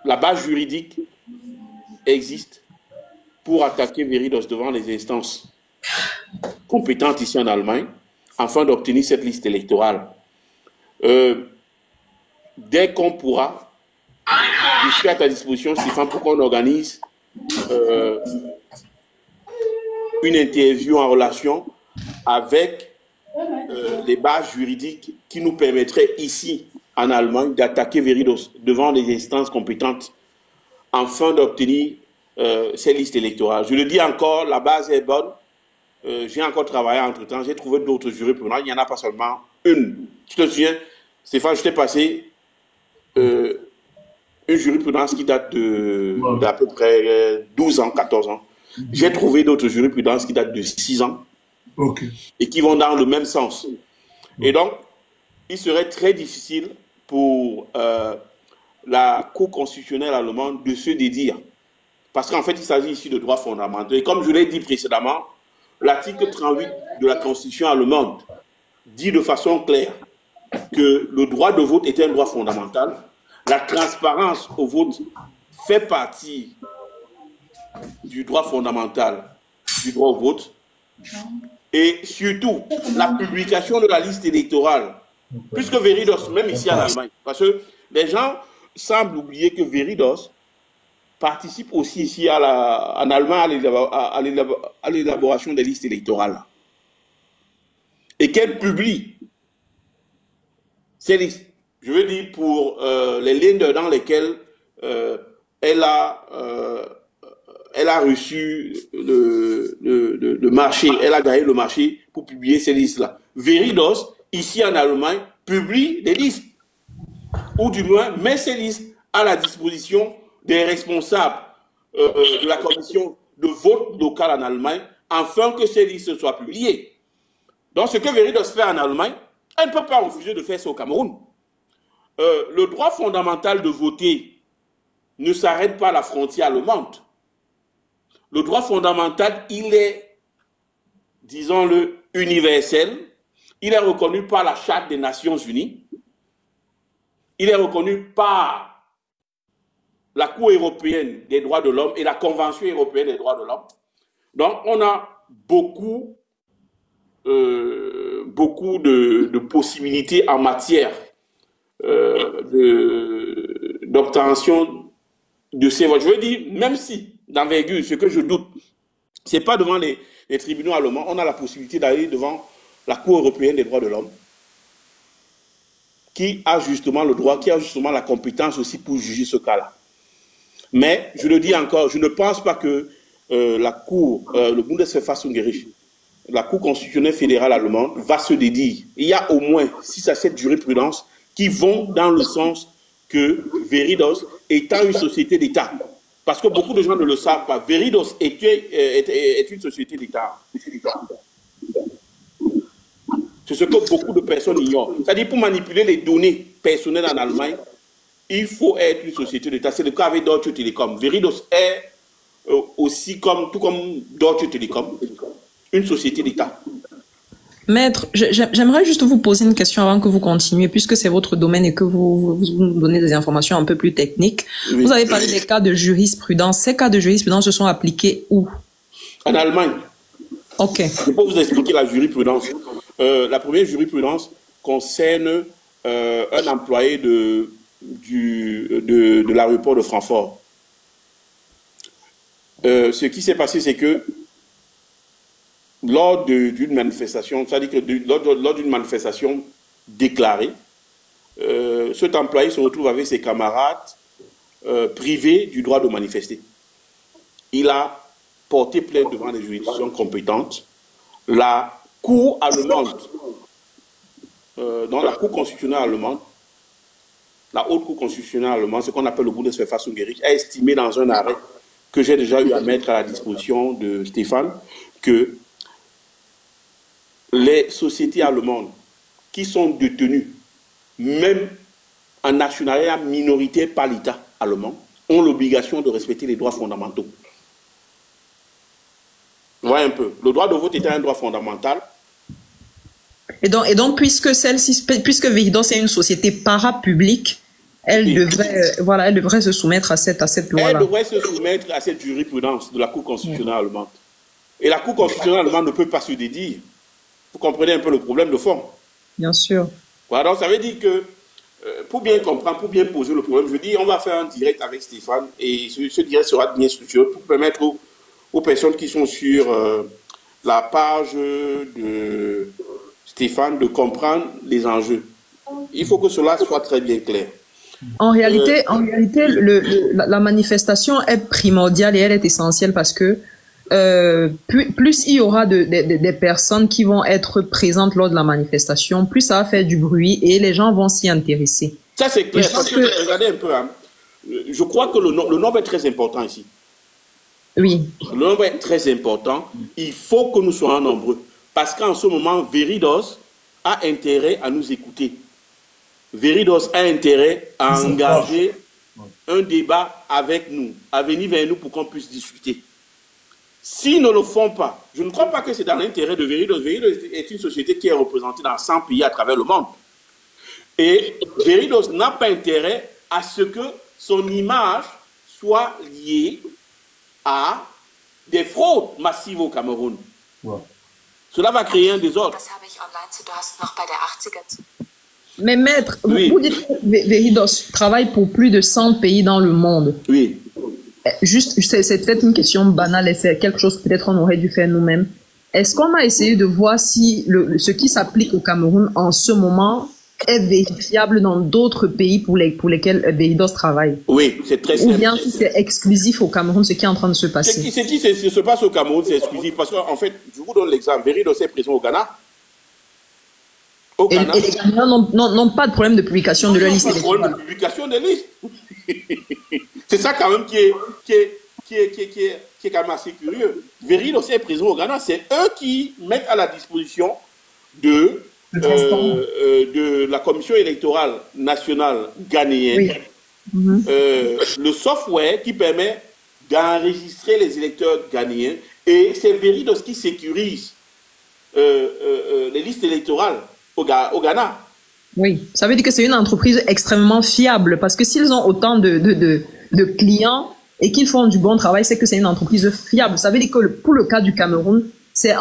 la base juridique existe pour attaquer Veridos devant les instances compétentes ici en Allemagne, afin d'obtenir cette liste électorale. Dès qu'on pourra, je suis à ta disposition, Stéphane, pour qu'on organise une interview en relation avec les bases juridiques qui nous permettraient ici en Allemagne d'attaquer Veridos devant les instances compétentes afin d'obtenir ces listes électorales. Je le dis encore, la base est bonne. J'ai encore travaillé entre-temps, j'ai trouvé d'autres jurisprudents, il n'y en a pas seulement une. Tu te souviens, Stéphane, je t'ai passé une jurisprudence qui date d'à peu près 12 ans, 14 ans. J'ai trouvé d'autres jurisprudences qui datent de 6 ans et qui vont dans le même sens. Et donc, il serait très difficile pour la Cour constitutionnelle allemande de se dédire. Parce qu'en fait, il s'agit ici de droits fondamentaux. Et comme je l'ai dit précédemment, l'article 38 de la Constitution allemande dit de façon claire que le droit de vote est un droit fondamental. La transparence au vote fait partie du droit fondamental du droit au vote. Et surtout, la publication de la liste électorale. Puisque Veridos, même ici en Allemagne, parce que les gens semblent oublier que Veridos participe aussi ici en Allemagne à l'élaboration des listes électorales. Et qu'elle publie ces listes. Je veux dire pour les lignes dans lesquelles elle a reçu le marché, elle a gagné le marché pour publier ces listes-là. Veridos, ici en Allemagne, publie des listes, ou du moins met ces listes à la disposition des responsables de la commission de vote locale en Allemagne, afin que ces listes soient publiées. Donc, ce que Veridos fait en Allemagne, elle ne peut pas refuser de faire ça au Cameroun. Le droit fondamental de voter ne s'arrête pas à la frontière allemande. Le droit fondamental, il est, disons-le, universel. Il est reconnu par la Charte des Nations Unies. Il est reconnu par la Cour européenne des droits de l'homme et la Convention européenne des droits de l'homme. Donc, on a beaucoup de possibilités en matière d'obtention de ces votes. Je veux dire, même si, d'envergure, ce que je doute, ce n'est pas devant les tribunaux allemands, on a la possibilité d'aller devant la Cour européenne des droits de l'homme, qui a justement le droit, qui a justement la compétence aussi pour juger ce cas-là. Mais, je le dis encore, je ne pense pas que la Cour, le Bundesverfassungsgericht, la Cour constitutionnelle fédérale allemande va se dédier. Il y a au moins 6 à 7 jurisprudences qui vont dans le sens que Veridos étant une société d'État. Parce que beaucoup de gens ne le savent pas. Veridos est une société d'État. C'est ce que beaucoup de personnes ignorent. C'est-à-dire, pour manipuler les données personnelles en Allemagne, il faut être une société d'État. C'est le cas avec Deutsche Telekom. Veridos est aussi, tout comme Deutsche Telekom, une société d'État. Maître, j'aimerais juste vous poser une question avant que vous continuiez, puisque c'est votre domaine et que vous nous donnez des informations un peu plus techniques. Oui. Vous avez parlé des cas de jurisprudence. Ces cas de jurisprudence se sont appliqués où? En Allemagne. Ok. Je peux vous expliquer la jurisprudence. La première jurisprudence concerne un employé de l'aéroport de Francfort. Ce qui s'est passé, c'est que lors d'une manifestation, c'est-à-dire que lors d'une manifestation déclarée, cet employé se retrouve avec ses camarades privés du droit de manifester. Il a porté plainte devant les juridictions compétentes. La Cour allemande, dans la Cour constitutionnelle allemande, la Haute Cour constitutionnelle allemande, ce qu'on appelle le Bundesverfassungsgericht, a estimé dans un arrêt que j'ai déjà eu à mettre à la disposition de Stéphane que les sociétés allemandes qui sont détenues, même en nationalité minoritaire par l'État allemand, ont l'obligation de respecter les droits fondamentaux. Vous voyez un peu, le droit de vote est un droit fondamental. Et donc puisque Veridos est une société parapublique, elle devrait, voilà, elle devrait se soumettre à cette loi-là. Elle devrait se soumettre à cette jurisprudence de la Cour constitutionnelle allemande. Et la Cour constitutionnelle allemande ne peut pas se dédire. Vous comprenez un peu le problème de fond. Bien sûr. Voilà, donc ça veut dire que, pour bien comprendre, pour bien poser le problème, je dis, on va faire un direct avec Stéphane, et ce direct sera bien structuré pour permettre aux personnes qui sont sur la page de Stéphane de comprendre les enjeux. Il faut que cela soit très bien clair. En réalité, la manifestation est primordiale et elle est essentielle parce que plus il y aura des personnes qui vont être présentes lors de la manifestation, plus ça va faire du bruit et les gens vont s'y intéresser. Ça, c'est clair, parce que, regardez un peu, hein, je crois que le nombre est très important ici. Oui. Le nombre est très important. Il faut que nous soyons nombreux. Parce qu'en ce moment, Veridos a intérêt à nous écouter. Veridos a intérêt à engager un débat avec nous, à venir vers nous pour qu'on puisse discuter. S'ils ne le font pas, je ne crois pas que c'est dans l'intérêt de Veridos. Veridos est une société qui est représentée dans 100 pays à travers le monde. Et Veridos n'a pas intérêt à ce que son image soit liée à des fraudes massives au Cameroun. Ouais. Cela va créer un désordre. Mais maître, oui. Vous dites que Veridos travaille pour plus de 100 pays dans le monde. Oui. Juste, c'est peut-être une question banale et c'est quelque chose que peut-être on aurait dû faire nous-mêmes. Est-ce qu'on a essayé de voir si ce qui s'applique au Cameroun en ce moment est vérifiable dans d'autres pays pour lesquels Veridos travaille? Oui, c'est très simple. Ou bien si c'est exclusif au Cameroun, ce qui est en train de se passer? Ce qui se passe au Cameroun, c'est exclusif. Parce qu'en fait, je vous donne l'exemple. Veridos est présent au Ghana. Et les Ghanéens n'ont pas de problème de publication de leur liste électorale. Pas de problème de publication des listes. C'est ça quand même qui est quand même assez curieux. Veridos est présent au Ghana. C'est eux qui mettent à la disposition de la commission électorale nationale ghanéenne le software qui permet d'enregistrer les électeurs ghanéens. Et c'est Veridos qui sécurise les listes électorales au Ghana. Oui, ça veut dire que c'est une entreprise extrêmement fiable parce que s'ils ont autant de clients et qu'ils font du bon travail, c'est que c'est une entreprise fiable. Ça veut dire que pour le cas du Cameroun, ils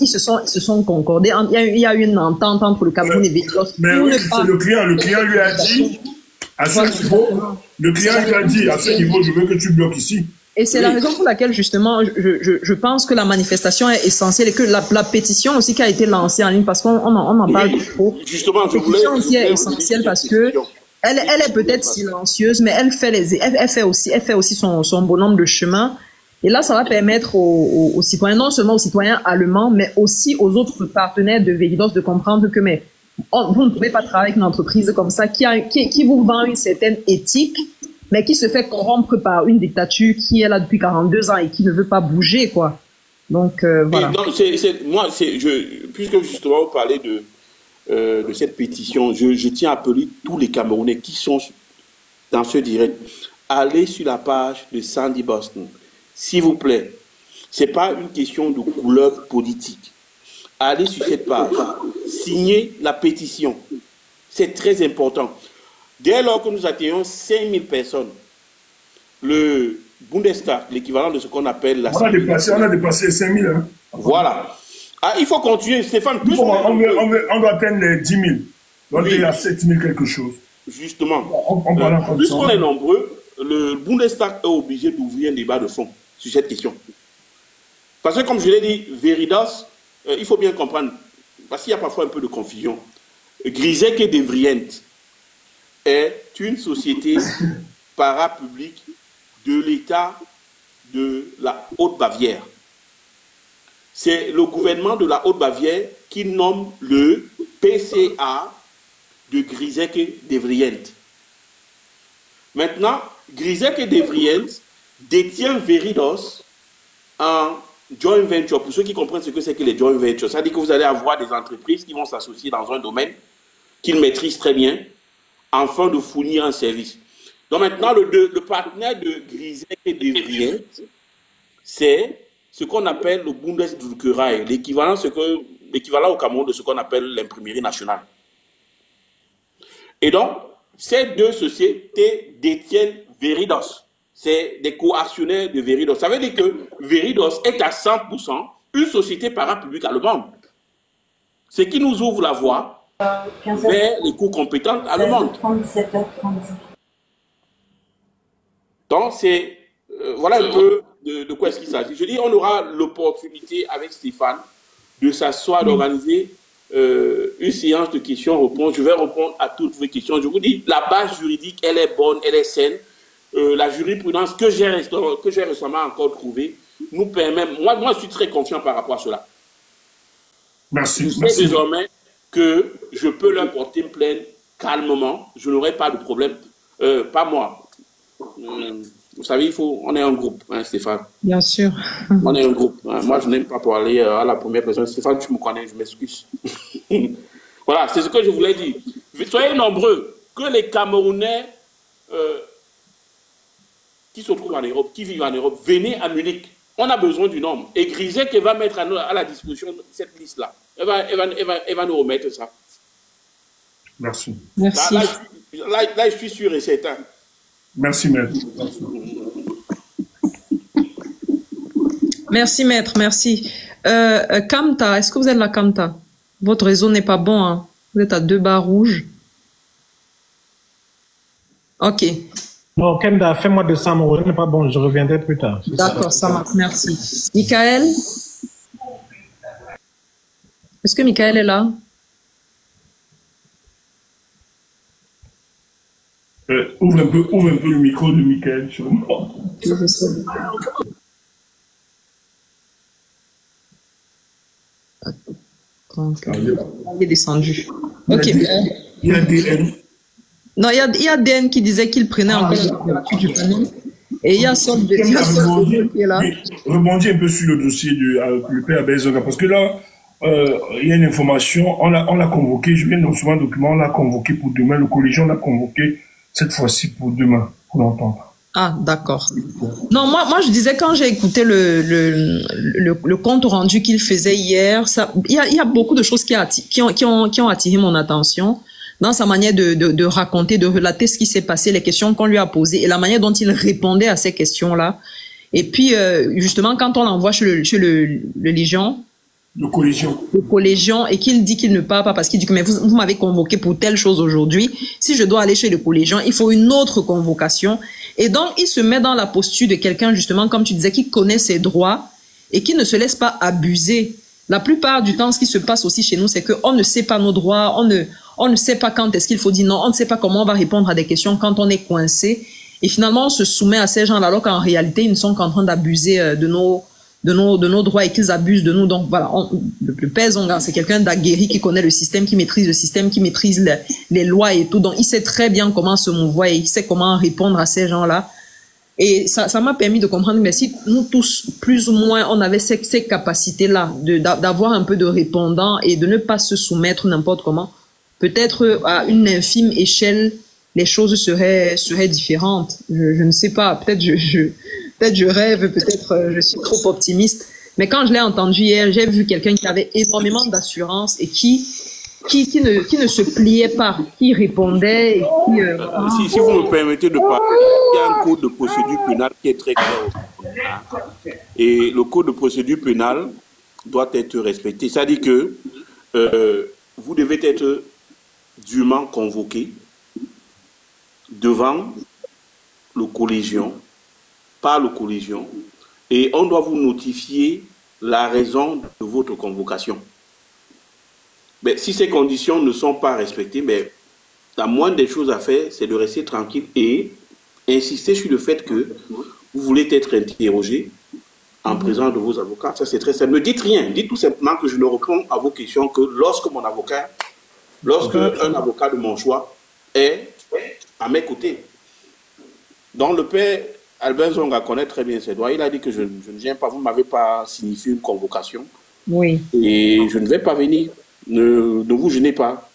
se sont concordés. Il y a eu une entente entre le Cameroun et Veridos. Mais oui, c'est le client lui a dit à ce niveau, le client lui a dit à ce niveau, je veux que tu bloques ici. Et c'est la raison pour laquelle, justement, je pense que la manifestation est essentielle et que la pétition aussi qui a été lancée en ligne, parce qu'on en parle trop. Justement, la pétition aussi est essentielle parce que elle est peut-être silencieuse, mais elle fait aussi son bonhomme de chemin. Et là, ça va permettre aux citoyens, non seulement aux citoyens allemands, mais aussi aux autres partenaires de Veridos de comprendre que vous ne pouvez pas travailler avec une entreprise comme ça qui vous vend une certaine éthique, mais qui se fait corrompre par une dictature qui est là depuis 42 ans et qui ne veut pas bouger, quoi. Donc, voilà. Puisque justement vous parlez de cette pétition, je tiens à appeler tous les Camerounais qui sont dans ce direct. Allez sur la page de Sandy Boston. S'il vous plaît. C'est pas une question de couleur politique. Allez sur cette page. Signez la pétition. C'est très important. Dès lors que nous atteignons 5000 personnes, le Bundestag, l'équivalent de ce qu'on appelle la... On a dépassé 5000. Hein. Voilà. Ah, il faut continuer, Stéphane. On doit atteindre les 10 000. Donc il y a 7 000 quelque chose. Justement. Puisqu'on est nombreux, le Bundestag est obligé d'ouvrir un débat de fond sur cette question. Parce que comme je l'ai dit, Veridos, il faut bien comprendre, parce qu'il y a parfois un peu de confusion. Grisek et Devrient est une société parapublique de l'État de la Haute-Bavière. C'est le gouvernement de la Haute-Bavière qui nomme le PCA de Grisek et Devrient. Maintenant, Grisek et Devrient détient Veridos en joint venture. Pour ceux qui comprennent ce que c'est que les joint ventures, ça veut dire que vous allez avoir des entreprises qui vont s'associer dans un domaine qu'ils maîtrisent très bien, afin de fournir un service. Donc maintenant, le partenaire de Grisek et Devrient, c'est ce qu'on appelle le Bundesdruckerei, l'équivalent au Cameroun de ce qu'on appelle l'imprimerie nationale. Et donc, ces deux sociétés détiennent Veridos. C'est des co-actionnaires de Veridos. Ça veut dire que Veridos est à 100% une société parapublique allemande. Ce qui nous ouvre la voie vers les cours compétentes allemandes. Donc, c'est voilà un peu de quoi est-ce qu'il s'agit. Je dis, on aura l'opportunité avec Stéphane de s'asseoir, d'organiser une séance de questions-réponses. Je vais répondre à toutes vos questions. Je vous dis, la base juridique, elle est bonne, elle est saine. La jurisprudence que j'ai récemment encore trouvée nous permet, moi je suis très confiant par rapport à cela. Merci. Je sais désormais que je peux leur porter une plainte calmement, je n'aurai pas de problème. Pas moi. Vous savez, on est un groupe, hein, Stéphane. Bien sûr. On est un groupe. Hein. Moi, je n'aime pas parler à la première personne. Stéphane, tu me connais, je m'excuse. Voilà, c'est ce que je voulais dire. Soyez nombreux, que les Camerounais qui se trouvent en Europe, qui vivent en Europe, venez à Munich. On a besoin du nombre. Et Grisec va mettre à la disposition cette liste-là. Elle va nous remettre ça. Merci. Merci. Là, je suis sûr et certain. Merci, maître. Merci, maître. Merci. Kamta, est-ce que vous êtes là, Kamta? Votre réseau n'est pas bon. Hein? Vous êtes à 2 barres rouges. Ok. Non, Kemda, fais-moi de ça, mon réseau n'est pas bon. Je reviendrai plus tard. D'accord, ça marche. Merci. Michael? Est-ce que Michael est là? Ouvre un peu le micro de Michael. Il est descendu. Ok. Il y a DN. Non, il y a DN qui disait qu'il prenait encore la température du panel. Et il y a Sol qui est là. Rebondis un peu sur le dossier du père Abelzonga, parce que là, il y a une information, on l'a convoqué, je viens de recevoir un document, on l'a convoqué pour demain, le collégien l'a convoqué cette fois-ci pour demain, pour l'entendre. Ah, d'accord. Non, moi, je disais, quand j'ai écouté le compte rendu qu'il faisait hier, il y a beaucoup de choses qui ont attiré mon attention dans sa manière de raconter, de relater ce qui s'est passé, les questions qu'on lui a posées et la manière dont il répondait à ces questions-là. Et puis, justement, quand on l'envoie chez le Légion, le collégien, et qu'il dit qu'il ne part pas parce qu'il dit que mais vous m'avez convoqué pour telle chose aujourd'hui. Si je dois aller chez le collégien, il faut une autre convocation. Et donc, il se met dans la posture de quelqu'un, justement, comme tu disais, qui connaît ses droits et qui ne se laisse pas abuser. La plupart du temps, ce qui se passe aussi chez nous, c'est qu'on ne sait pas nos droits, on ne sait pas quand est-ce qu'il faut dire non, on ne sait pas comment on va répondre à des questions quand on est coincé. Et finalement, on se soumet à ces gens-là, alors qu'en réalité, ils ne sont qu'en train d'abuser de nos droits et qu'ils abusent de nous. Donc voilà, le père Zonga, c'est quelqu'un d'aguerri qui connaît le système, qui maîtrise le système, qui maîtrise les lois et tout. Donc il sait très bien comment se mouvoir et il sait comment répondre à ces gens-là. Et ça m'a permis de comprendre, mais si nous tous, plus ou moins, on avait ces capacités-là, d'avoir un peu de répondants et de ne pas se soumettre n'importe comment, peut-être à une infime échelle, les choses seraient différentes. Je ne sais pas, peut-être je rêve, peut-être je suis trop optimiste. Mais quand je l'ai entendu hier, j'ai vu quelqu'un qui avait énormément d'assurance et qui ne se pliait pas, qui répondait. Et qui, si vous me permettez de parler, il y a un code de procédure pénale qui est très clair. Et le code de procédure pénale doit être respecté. C'est-à-dire que vous devez être dûment convoqué devant le collégien, par le collégien, et on doit vous notifier la raison de votre convocation. Mais si ces conditions ne sont pas respectées, mais la moindre des choses à faire, c'est de rester tranquille et insister sur le fait que vous voulez être interrogé en présence de vos avocats. Ça, c'est très simple. Ne dites rien. Dites tout simplement que je ne réponds à vos questions que lorsque un avocat de mon choix est à mes côtés. Donc, le père Albert Zonga connaît très bien ses droits. Il a dit que je ne viens pas, vous ne m'avez pas signifié une convocation. Oui. Et je ne vais pas venir. Ne vous gênez pas.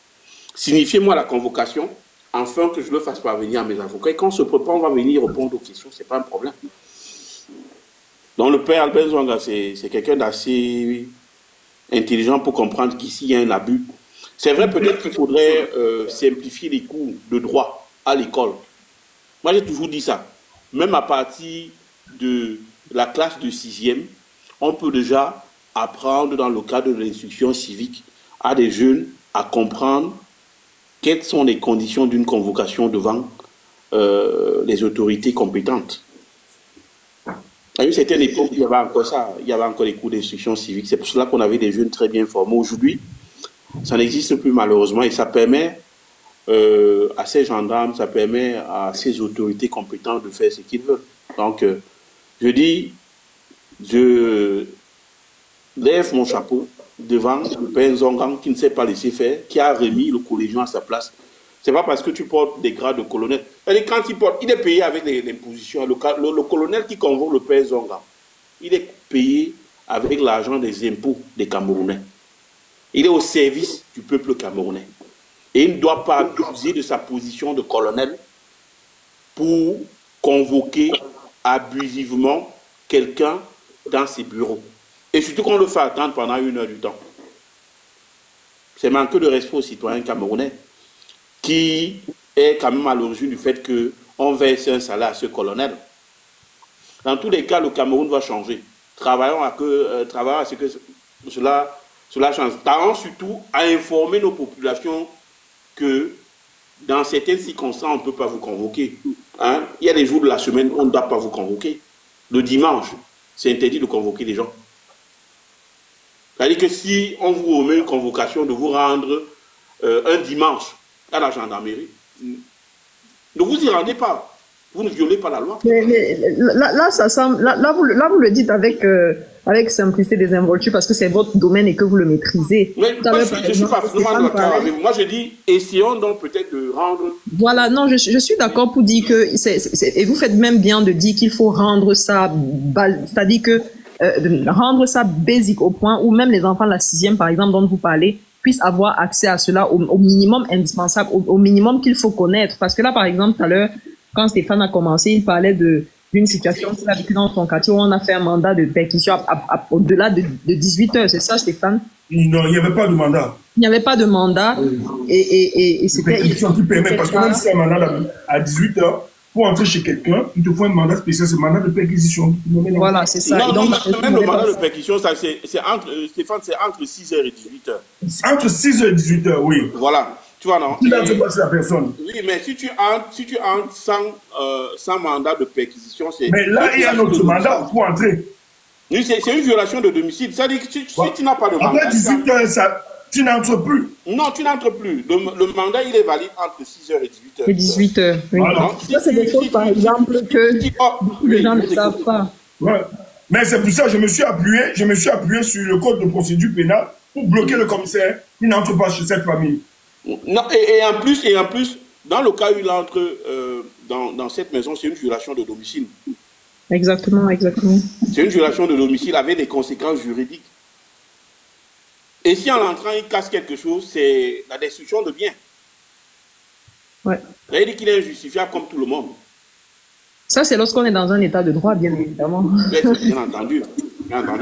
Signifiez-moi la convocation, afin que je le fasse parvenir à mes avocats. Et quand on se prépare, on va venir répondre aux questions. Ce n'est pas un problème. Donc, le père Albert Zonga, c'est quelqu'un d'assez intelligent pour comprendre qu'ici, il y a un abus. C'est vrai, peut-être qu'il faudrait simplifier les cours de droit. à l'école. Moi, j'ai toujours dit ça. Même à partir de la classe de 6e, on peut déjà apprendre dans le cadre de l'instruction civique à des jeunes à comprendre quelles sont les conditions d'une convocation devant les autorités compétentes. À une certaine époque, il y avait encore ça, il y avait encore les cours d'instruction civique. C'est pour cela qu'on avait des jeunes très bien formés. Aujourd'hui, ça n'existe plus malheureusement et ça permet à ces gendarmes, ça permet à ces autorités compétentes de faire ce qu'ils veulent. Donc, je dis, je lève mon chapeau devant le père Nzongan qui ne s'est pas laissé faire, qui a remis le collégien à sa place. C'est pas parce que tu portes des grades de colonel. Quand il est payé avec l'imposition. Le colonel qui convoque le père Nzongan, il est payé avec l'argent des impôts des Camerounais. Il est au service du peuple camerounais. Et il ne doit pas abuser de sa position de colonel pour convoquer abusivement quelqu'un dans ses bureaux. Et surtout qu'on le fait attendre pendant 1 heure du temps. C'est manquer de respect aux citoyens camerounais qui est quand même à l'origine du fait qu'on verse un salaire à ce colonel. Dans tous les cas, le Cameroun va changer. Travaillons à ce que cela change. Tardons surtout à informer nos populations que dans certaines circonstances, on ne peut pas vous convoquer. Hein? Il y a des jours de la semaine où on ne doit pas vous convoquer. Le dimanche, c'est interdit de convoquer les gens. C'est-à-dire que si on vous remet une convocation de vous rendre un dimanche à la gendarmerie, ne vous y rendez pas. Vous ne violez pas la loi. Mais là, ça semble, là, vous le dites avec simplicité, désinvolture, parce que c'est votre domaine et que vous le maîtrisez. Mais moi, je ne suis pas vraiment d'accord avec vous. Moi, je dis, essayons donc peut-être de rendre... Voilà, non, je suis d'accord pour dire que... et vous faites même bien de dire qu'il faut rendre ça... C'est-à-dire que rendre ça basique au point où même les enfants de la 6e, par exemple, dont vous parlez, puissent avoir accès à cela au minimum indispensable, au minimum qu'il faut connaître. Parce que là, par exemple, tout à l'heure, quand Stéphane a commencé, il parlait d'une situation qu'il a vécue dans son quartier où on a fait un mandat de perquisition au-delà de 18 heures. C'est ça, Stéphane? Non, il n'y avait pas de mandat. Il n'y avait pas de mandat. Et c'était... Perquisition qui permet, parce que même si un mandat à 18 heures, pour entrer chez quelqu'un, il te faut un mandat spécial, c'est un mandat de perquisition. Voilà, c'est ça. Non, même le mandat de perquisition, c'est entre 6h et 18h. Entre 6h et 18h, oui. Voilà. Tu vois, non? Qui n'entre pas chez la personne. Oui, mais si tu entres sans mandat de perquisition, c'est... Mais là, il y a un autre mandat pour entrer. Oui, c'est une violation de domicile. C'est-à-dire que si tu n'as pas de mandat... Après 18h, tu n'entres plus. Non, tu n'entres plus. Le mandat, il est valide entre 6h et 18h. Et 18h, oui. Voilà. Ça, c'est des choses, par exemple, que les gens ne savent pas. Ouais. Mais c'est pour ça que je me suis appuyé sur le code de procédure pénale pour bloquer le commissaire qui n'entre pas chez cette famille. Non, et en plus, dans le cas où il entre dans cette maison, c'est une violation de domicile. Exactement. C'est une violation de domicile avec des conséquences juridiques. Et si en entrant, il casse quelque chose, c'est la destruction de biens. Ouais. Ça veut dire qu'il est injustifiable comme tout le monde. Ça, c'est lorsqu'on est dans un état de droit, bien évidemment. Bien entendu.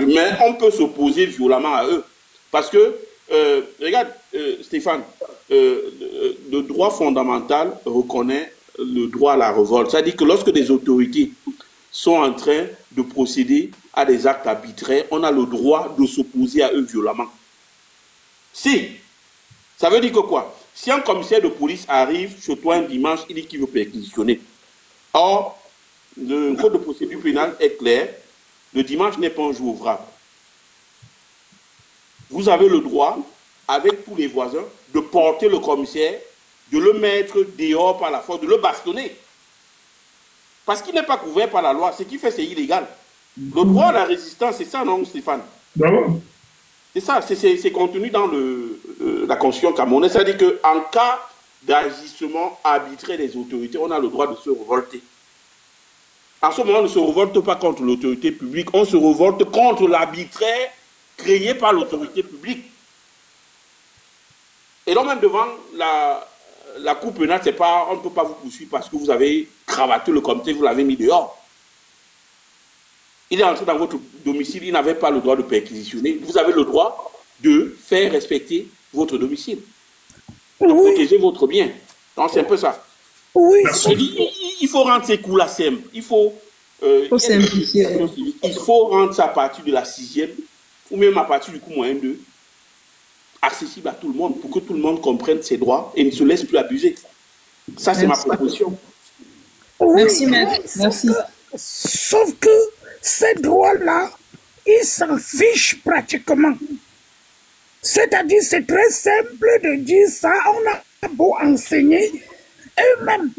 Mais on peut s'opposer violemment à eux. Parce que, regarde, Stéphane, le droit fondamental reconnaît le droit à la révolte. C'est-à-dire que lorsque des autorités sont en train de procéder à des actes arbitraires, on a le droit de s'opposer à eux violemment. Si, ça veut dire que quoi? Si un commissaire de police arrive chez toi un dimanche, il dit qu'il veut perquisitionner. Or, le code de procédure pénale est clair, le dimanche n'est pas un jour ouvrable. Vous avez le droit, avec tous les voisins, de porter le commissaire, de le mettre dehors par la force, de le bastonner. Parce qu'il n'est pas couvert par la loi. Ce qu'il fait, c'est illégal. Le droit à la résistance, c'est ça, non, Stéphane? D'accord. C'est ça, c'est contenu dans la Constitution camerounaise. C'est-à-dire qu'en cas d'agissement arbitraire des autorités, on a le droit de se révolter. En ce moment, on ne se révolte pas contre l'autorité publique, on se révolte contre l'arbitraire créé par l'autorité publique. Et donc même devant la cour pénale, on ne peut pas vous poursuivre parce que vous avez cravaté le comité, vous l'avez mis dehors. Il est entré dans votre domicile, il n'avait pas le droit de perquisitionner. Vous avez le droit de faire respecter votre domicile. De protéger votre bien. Donc c'est un peu ça. Oui. Il faut rendre ces cours-là simples. Il faut simplifier. Il faut rendre ça à partir de la 6e ou même à partir du cours moyen 2 accessible à tout le monde pour que tout le monde comprenne ses droits et ne se laisse plus abuser. Ça, c'est ma proposition. Oui, merci, maître. Merci. Sauf que ces droits-là, ils s'en fichent pratiquement. C'est-à-dire, c'est très simple de dire ça. On a beau enseigner. Eux-mêmes,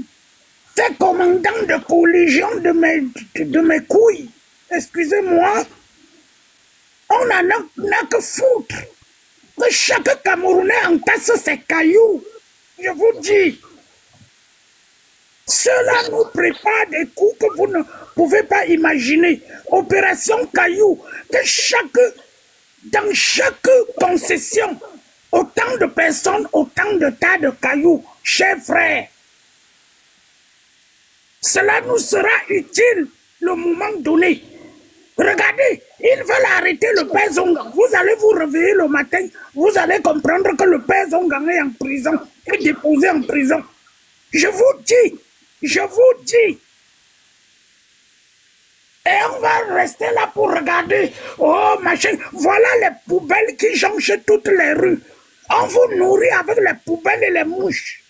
ces commandants de collégion de mes couilles, excusez-moi, on n'en a que foutre. Que chaque Camerounais entasse ses cailloux. Je vous dis. Cela nous prépare des coups que vous ne pouvez pas imaginer. Opération caillou, que dans chaque concession, autant de personnes, autant de tas de cailloux, chers frères. Cela nous sera utile le moment donné. Regardez, ils veulent arrêter le père Zonga. Vous allez vous réveiller le matin, vous allez comprendre que le père Zonga est en prison, est déposé en prison. Je vous dis. Et on va rester là pour regarder. Oh, machin. Voilà les poubelles qui jonchent toutes les rues. On vous nourrit avec les poubelles et les mouches.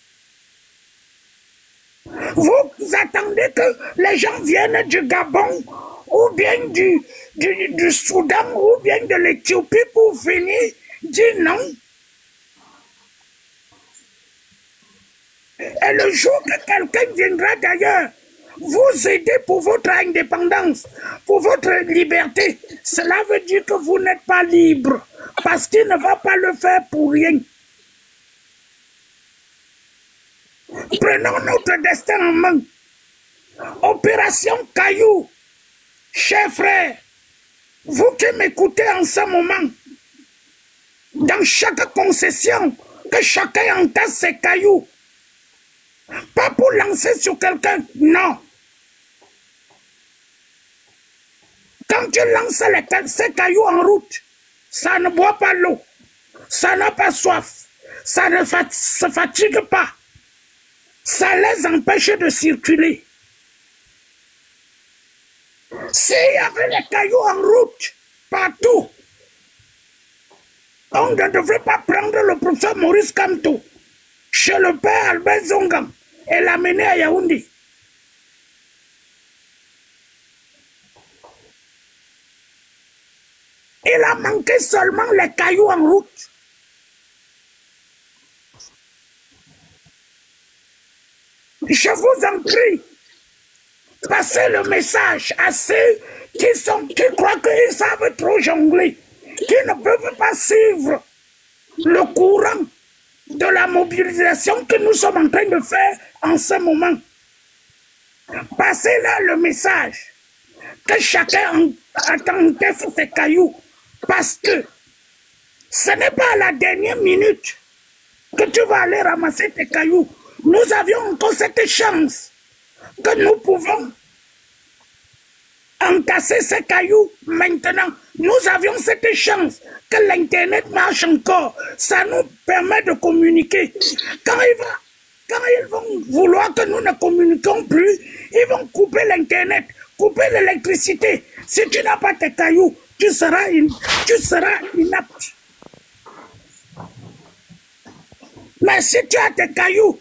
Vous attendez que les gens viennent du Gabon ou bien du Soudan ou bien de l'Éthiopie pour venir dire non. Et le jour que quelqu'un viendra d'ailleurs vous aider pour votre indépendance, pour votre liberté, cela veut dire que vous n'êtes pas libre, parce qu'il ne va pas le faire pour rien. Prenons notre destin en main. Opération Caillou. Chers frères, vous qui m'écoutez en ce moment, dans chaque concession, que chacun entasse ses cailloux. Pas pour lancer sur quelqu'un, non. Quand tu lances ces cailloux en route, ça ne boit pas l'eau, ça n'a pas soif, ça ne se fatigue pas, ça les empêche de circuler. S'il y avait les cailloux en route, partout, on ne devrait pas prendre le professeur Maurice Kamto chez le père Albert Zonga et l'amener à Yaoundé. Il a manqué seulement les cailloux en route. Je vous en prie, passez le message à ceux qui croient qu'ils savent trop jongler, qui ne peuvent pas suivre le courant de la mobilisation que nous sommes en train de faire en ce moment. Passez-là le message que chacun attendait sur ses cailloux, parce que ce n'est pas à la dernière minute que tu vas aller ramasser tes cailloux. Nous avions encore cette chance que nous pouvons entasser ces cailloux maintenant. Nous avions cette chance que l'Internet marche encore. Ça nous permet de communiquer. Quand ils vont vouloir que nous ne communiquions plus, ils vont couper l'Internet, couper l'électricité. Si tu n'as pas tes cailloux, tu seras inapte. Mais si tu as tes cailloux,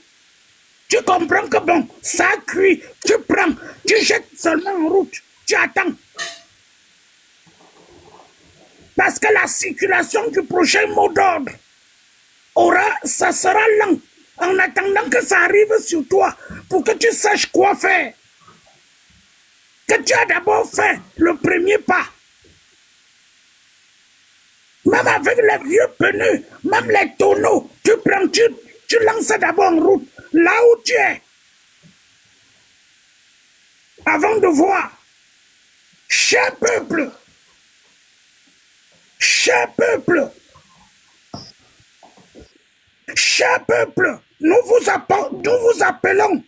tu comprends que bon, ça cuit, tu prends, tu jettes seulement en route, tu attends. Parce que la circulation du prochain mot d'ordre ça sera lent, en attendant que ça arrive sur toi, pour que tu saches quoi faire. Que tu as d'abord fait le premier pas. Même avec les vieux pneus, même les tonneaux, tu prends, tu lances d'abord en route, là où tu es. Avant de voir, cher peuple, nous vous appelons.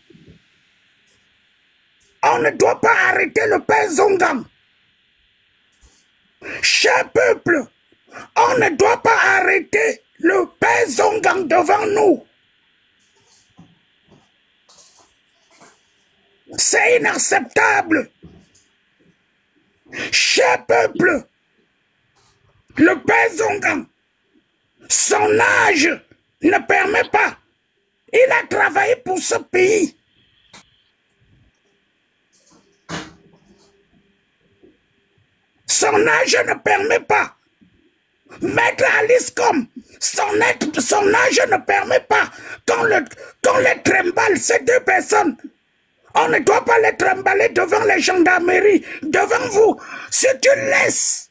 On ne doit pas arrêter le père Zonga. Cher peuple, on ne doit pas arrêter le père Zonga devant nous. C'est inacceptable. Cher peuple, le père Zongan, son âge ne permet pas. Il a travaillé pour ce pays. Son âge ne permet pas. Maître Alice comme son âge ne permet pas. Quand les trimballe, ces deux personnes, on ne doit pas les trimballer devant les gendarmeries, devant vous. Si tu laisses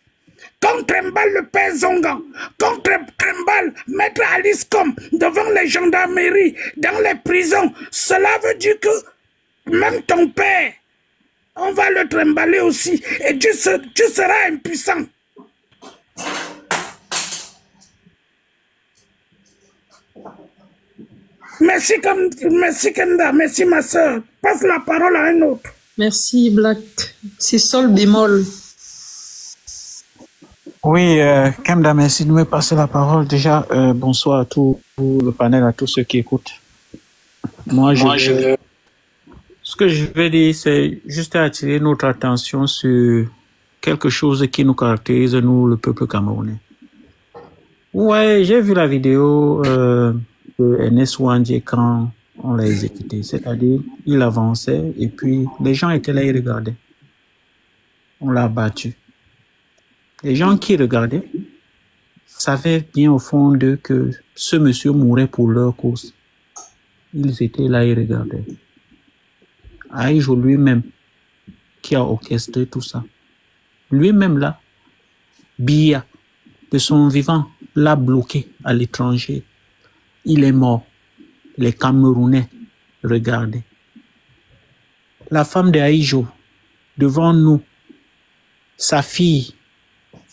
qu'on trimballe le père Zongan, qu'on trimballe Maître Alice comme devant les gendarmeries, dans les prisons, cela veut dire que même ton père, on va le trimballer aussi et tu seras impuissant. Merci Kenda, merci ma soeur. Passe la parole à un autre. Merci Black. C'est sol bémol. Oui, Kenda, merci de me passer la parole. Déjà, bonsoir à tout le panel, à tous ceux qui écoutent. Ce que je vais dire, c'est juste attirer notre attention sur quelque chose qui nous caractérise, nous, le peuple camerounais. Ouais, j'ai vu la vidéo de Ernest Ouandjé quand on l'a exécuté. C'est-à-dire, il avançait et puis les gens étaient là, ils regardaient. On l'a battu. Les gens qui regardaient savaient bien au fond d'eux que ce monsieur mourait pour leur cause. Ils étaient là, ils regardaient. Aïjo lui-même, qui a orchestré tout ça, lui-même là, Biya, de son vivant, l'a bloqué à l'étranger. Il est mort. Les Camerounais regardaient. La femme de Aïjo, devant nous, sa fille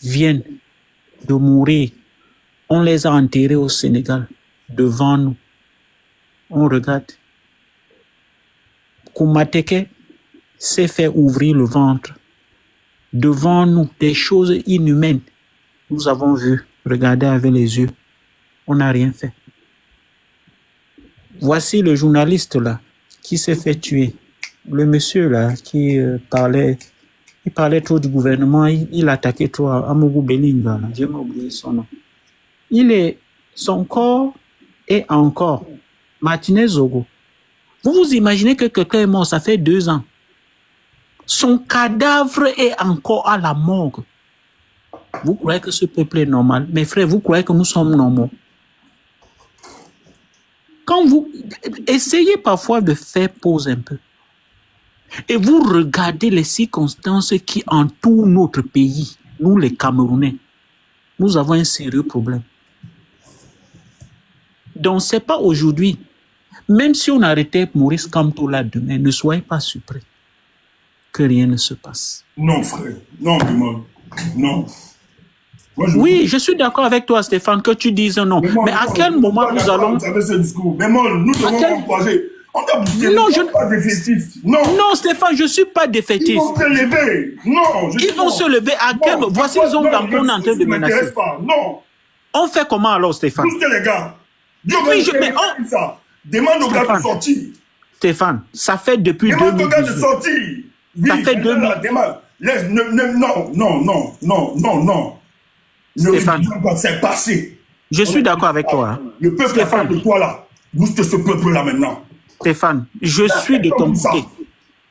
vient de mourir. On les a enterrés au Sénégal, devant nous. On regarde. Koumateke s'est fait ouvrir le ventre. Devant nous, des choses inhumaines. Nous avons vu, regardez avec les yeux. On n'a rien fait. Voici le journaliste là, qui s'est fait tuer. Le monsieur là, qui parlait trop du gouvernement, il attaquait trop Amougou Belinga. J'ai oublié son nom. Son corps est encore Martinez Zogo. Vous vous imaginez que quelqu'un est mort, ça fait 2 ans. Son cadavre est encore à la morgue. Vous croyez que ce peuple est normal? Mes frères, vous croyez que nous sommes normaux? Quand vous essayez parfois de faire pause un peu, et vous regardez les circonstances qui entourent notre pays, nous les Camerounais, nous avons un sérieux problème. Donc, ce n'est pas aujourd'hui. Même si on arrêtait Maurice Kamto là demain, ne soyez pas surpris que rien ne se passe. Non, frère. Non, Bémol. Non. Oui, je suis d'accord avec toi, Stéphane, que tu dises non. Mais à quel moment nous allons... Bémol, nous devons encourager. On doit bouger. Non, je ne suis pas défaitiste. Non. Non, Stéphane, je ne suis pas défaitiste. Ils vont se lever. Non. Ils vont se lever. À quel... Voici les hommes qu'on est en train de menacer. Non. On fait comment alors, Stéphane? Boostez les gars. Oui, mais ça. Demande aux gars de sortir. Stéphane, ça fait depuis 2018. Demande aux gars de sortir. Oui, ça fait 2000. Non. Stéphane, c'est passé. Je suis d'accord avec toi. Le peuple est de toi là. Booste ce peuple là maintenant. Stéphane, je suis de ton côté.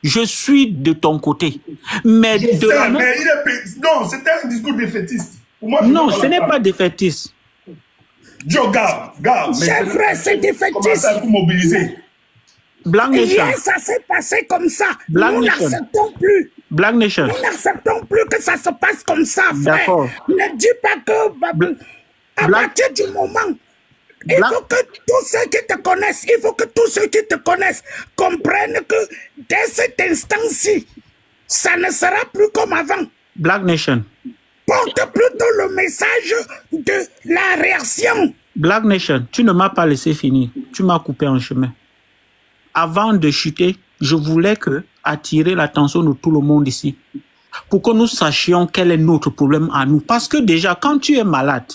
Je suis de ton côté. Mais non, c'était un discours défaitiste. Moi, non, ce n'est pas défaitiste. Joe, garde. C'est vrai, c'est défaitiste. Pour mobiliser. Black Nation. Hier, ça s'est passé comme ça. Black Nous n'acceptons plus. Black Nation. Nous n'acceptons plus que ça se passe comme ça, frère. D'accord. Ne dis pas que... À partir du moment... Il faut que tous ceux qui te connaissent, comprennent que dès cet instant-ci, ça ne sera plus comme avant. Black Nation. Porte plutôt le message de la réaction. Black Nation, tu ne m'as pas laissé finir. Tu m'as coupé en chemin. Avant de chuter, je voulais attirer l'attention de tout le monde ici pour que nous sachions quel est notre problème à nous. Parce que déjà, quand tu es malade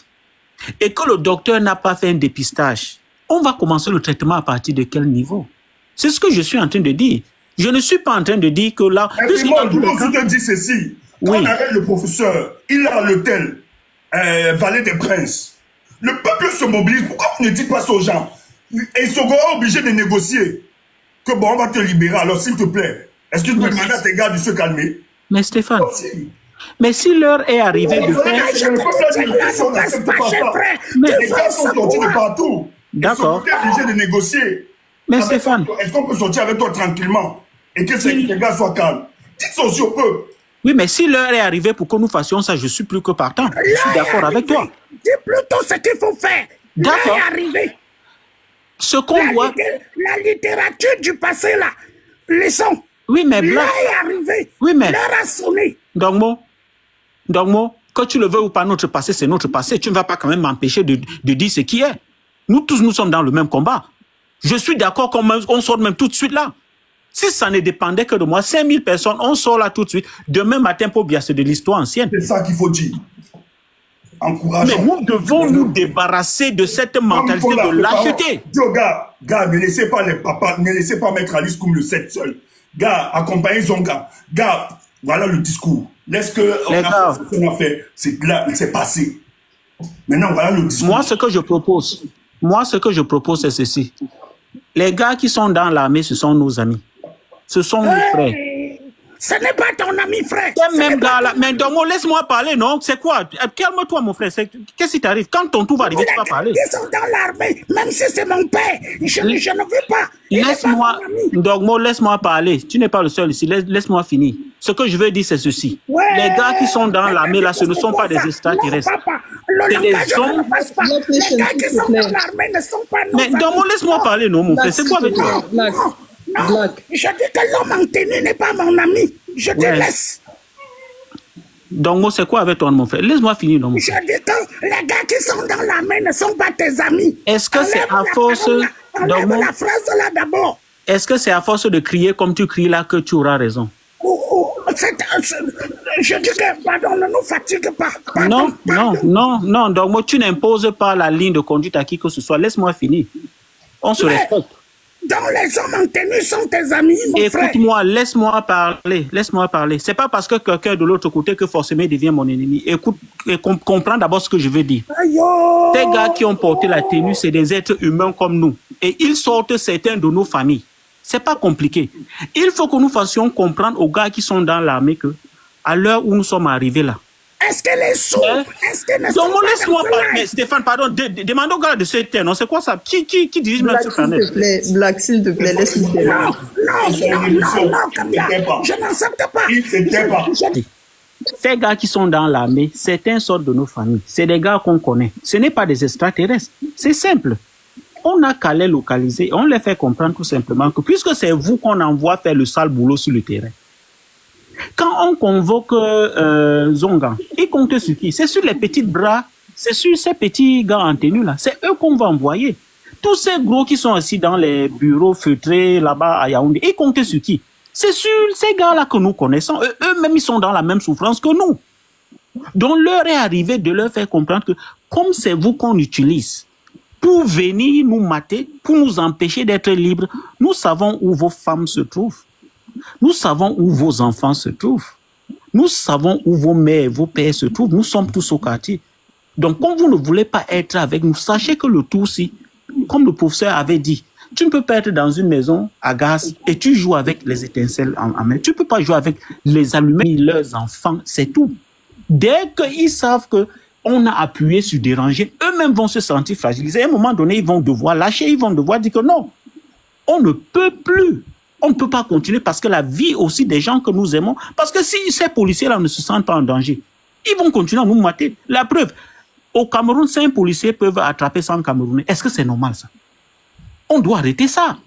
et que le docteur n'a pas fait un dépistage, on va commencer le traitement à partir de quel niveau? C'est ce que je suis en train de dire. Je ne suis pas en train de dire que là... Et moi, je te dis ceci. Quand on arrête le professeur, il a l'hôtel, Vallée des Princes. Le peuple se mobilise. Pourquoi vous ne dites pas ça aux gens? Et ils sont obligés de négocier. Que bon, on va te libérer. Alors, s'il te plaît, est-ce que tu peux demander à tes gars de se calmer? Mais Stéphane, mais si l'heure est arrivée de faire... Les gars sont sortis de partout. D'accord. Ils sont obligés de négocier. Mais Stéphane... Est-ce qu'on peut sortir avec toi tranquillement et que les gars soient calmes? Dites ça aussi au peuple. Oui, mais si l'heure est arrivée pour que nous fassions ça, je suis plus que partant. Je suis d'accord avec toi. Dis plutôt ce qu'il faut faire. D'accord. L'heure est arrivée. Ce qu'on doit... La littérature du passé, là, laissons. Oui, mais l'heure est arrivée. Oui, mais... L'heure a sonné. Dogmo, que tu le veux ou pas, notre passé, c'est notre passé. Tu ne vas pas quand même m'empêcher de dire ce qui est. Nous tous, nous sommes dans le même combat. Je suis d'accord qu'on sorte même tout de suite là. Si ça ne dépendait que de moi, 5000 personnes, on sort là tout de suite. Demain matin, pour bien, c'est de l'histoire ancienne. C'est ça qu'il faut dire. Encourageons. Mais nous devons nous débarrasser de cette mentalité de lâcheté. Dis aux gars, ne laissez pas les papas, ne laissez pas mettre Alice comme le 7 seul. Gars, accompagnez Zonga. Gars, voilà le discours. Laisse que on a fait, c'est là, c'est passé. Maintenant, voilà le discours. Moi, ce que je propose, c'est ceci. Les gars qui sont dans l'armée, ce sont nos amis. Ce sont nos frères. Ce n'est pas ton ami frère. Ces mêmes gars-là. Mais Domo, laisse-moi parler, non? C'est quoi? Calme-toi, mon frère. Qu'est-ce qui t'arrive? Quand ton tour va arriver, tu vas parler. Ils sont dans l'armée, même si c'est mon père. Je ne veux pas. Laisse-moi, Dogmo, laisse-moi parler. Tu n'es pas le seul ici. Laisse-moi finir. Ce que je veux dire, c'est ceci. Les gars qui sont dans l'armée, là, ce ne sont pas des extraterrestres. C'est des hommes. Les gars qui sont dans l'armée ne sont pas nos amis. Mais Dogmo, laisse-moi parler, non, mon frère. C'est quoi avec toi? Non, je dis que l'homme en tenue n'est pas mon ami. Je te laisse. Donc, moi, c'est quoi avec toi, mon frère? Laisse-moi finir, non, mon frère. Je dis que les gars qui sont dans la main ne sont pas tes amis. Est-ce que c'est à force... Enlève la phrase là d'abord. Est-ce que c'est à force de crier comme tu cries là que tu auras raison? Je dis que, pardon, ne nous fatigue pas. Non. Donc, moi, tu n'imposes pas la ligne de conduite à qui que ce soit. Laisse-moi finir. On se respecte. Donc les hommes en tenue sont tes amis, mon frère. Écoute-moi, laisse-moi parler. C'est pas parce que quelqu'un de l'autre côté que forcément il devient mon ennemi. Écoute, comprends d'abord ce que je veux dire. Ces gars qui ont porté la tenue, c'est des êtres humains comme nous. Et ils sortent certains de nos familles. C'est pas compliqué. Il faut que nous fassions comprendre aux gars qui sont dans l'armée que, à l'heure où nous sommes arrivés là, est-ce que les sous, est-ce que ne sont pas laisse-moi parler. Stéphane, pardon, demandons au gars de se taire, non? C'est quoi ça? Qui dirige même ce planète? Black, s'il te plaît, laisse-moi parler. Non, je n'accepte pas. Il se tait pas. Ces gars qui sont dans l'armée, certains sortent de nos familles. C'est des gars qu'on connaît. Ce n'est pas des extraterrestres. C'est simple. On n'a qu'à les localiser. On les fait comprendre tout simplement que puisque c'est vous qu'on envoie faire le sale boulot sur le terrain, quand on convoque Zonga, il compte sur qui? C'est sur les petits bras, c'est sur ces petits gars en tenue là. C'est eux qu'on va envoyer. Tous ces gros qui sont assis dans les bureaux feutrés là-bas à Yaoundé, ils comptent sur qui? C'est sur ces gars-là que nous connaissons. Eux-mêmes, ils sont dans la même souffrance que nous. Donc l'heure est arrivée de leur faire comprendre que comme c'est vous qu'on utilise pour venir nous mater, pour nous empêcher d'être libres, nous savons où vos femmes se trouvent. Nous savons où vos enfants se trouvent. Nous savons où vos mères et vos pères se trouvent. Nous sommes tous au quartier. Donc, comme vous ne voulez pas être avec nous, sachez que le tout-ci, comme le professeur avait dit, tu ne peux pas être dans une maison à gaz et tu joues avec les étincelles en main. Tu ne peux pas jouer avec les allumettes, leurs enfants, c'est tout. Dès qu'ils savent qu'on a appuyé sur déranger, eux-mêmes vont se sentir fragilisés. À un moment donné, ils vont devoir lâcher, ils vont devoir dire que non, on ne peut plus. On ne peut pas continuer parce que la vie aussi des gens que nous aimons, parce que si ces policiers-là ne se sentent pas en danger, ils vont continuer à nous mater. La preuve, au Cameroun, 5 policiers peuvent attraper 100 Camerounais. Est-ce que c'est normal ça? On doit arrêter ça.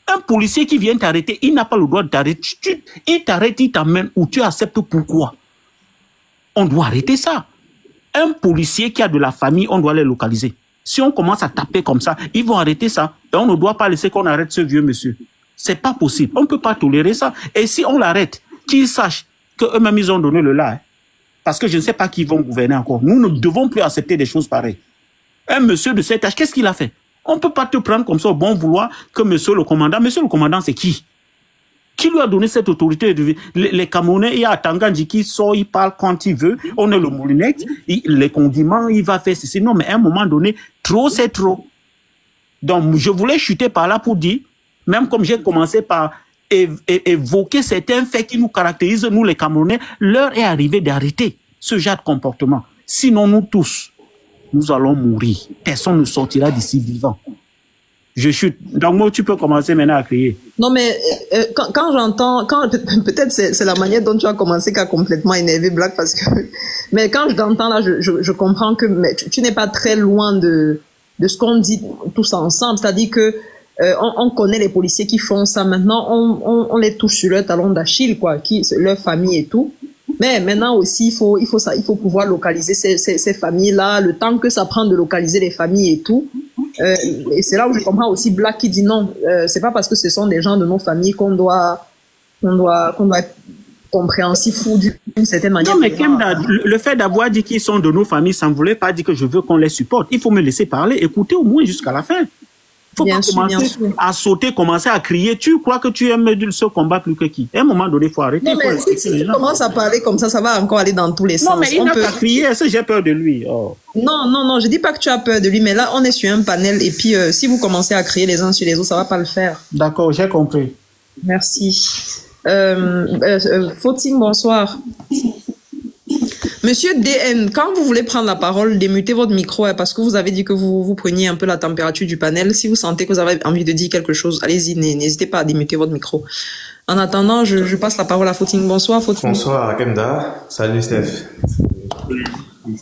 Un policier qui vient t'arrêter, il n'a pas le droit de t'arrêter. Il t'arrête, il t'amène où tu acceptes pourquoi. On doit arrêter ça. Un policier qui a de la famille, on doit les localiser. Si on commence à taper comme ça, ils vont arrêter ça. Et on ne doit pas laisser qu'on arrête ce vieux monsieur. C'est pas possible. On ne peut pas tolérer ça. Et si on l'arrête, qu'ils sachent qu'eux-mêmes, ils ont donné le là. Parce que je ne sais pas qui vont gouverner encore. Nous ne devons plus accepter des choses pareilles. Un monsieur de cet âge, qu'est-ce qu'il a fait? On ne peut pas te prendre comme ça au bon vouloir que monsieur le commandant, c'est qui? Qui lui a donné cette autorité? Les Camerounais, il y a Tangandji qui sort, il parle quand il veut. On est le moulinette, les condiments, il va faire ceci. Non, mais à un moment donné, trop, c'est trop. Donc, je voulais chuter par là pour dire, même comme j'ai commencé par évoquer certains faits qui nous caractérisent, nous les Camerounais, l'heure est arrivée d'arrêter ce genre de comportement. Sinon, nous tous, nous allons mourir. Personne ne sortira d'ici vivant. Je chute. Donc, moi, tu peux commencer maintenant à crier. Non, mais quand j'entends, peut-être c'est la manière dont tu as commencé qui a complètement énervé Black, parce que, mais quand je t'entends là, je comprends que tu n'es pas très loin de ce qu'on dit tous ensemble. C'est-à-dire que on connaît les policiers qui font ça. Maintenant, on les touche sur leur talon d'Achille, quoi, leur famille et tout. Mais maintenant aussi, il faut pouvoir localiser ces familles-là, le temps que ça prend de localiser les familles et tout. Et c'est là où je comprends aussi Black qui dit non, c'est pas parce que ce sont des gens de nos familles qu'on doit être compréhensif ou d'une certaine manière. Non, mais le fait d'avoir dit qu'ils sont de nos familles, ça ne voulait pas dire que je veux qu'on les supporte. Il faut me laisser parler, écouter au moins jusqu'à la fin. Il ne faut pas commencer à sauter, commencer à crier. Tu crois que tu aimes ce combat plus que qui? À un moment donné, il faut arrêter. Non, mais si tu commences à parler comme ça va encore aller dans tous les sens. Non, mais il n'a pas crié. Est-ce que j'ai peur de lui? Oh. Non, je dis pas que tu as peur de lui, mais là, on est sur un panel et puis si vous commencez à crier les uns sur les autres, ça va pas le faire. D'accord, j'ai compris. Merci. Fautine, bonsoir. Monsieur DN, quand vous voulez prendre la parole, démutez votre micro, parce que vous avez dit que vous preniez un peu la température du panel. Si vous sentez que vous avez envie de dire quelque chose, allez-y, n'hésitez pas à démuter votre micro. En attendant, je passe la parole à Fautine. Bonsoir, Fautine. Bonsoir, Kemda. Salut, Steph.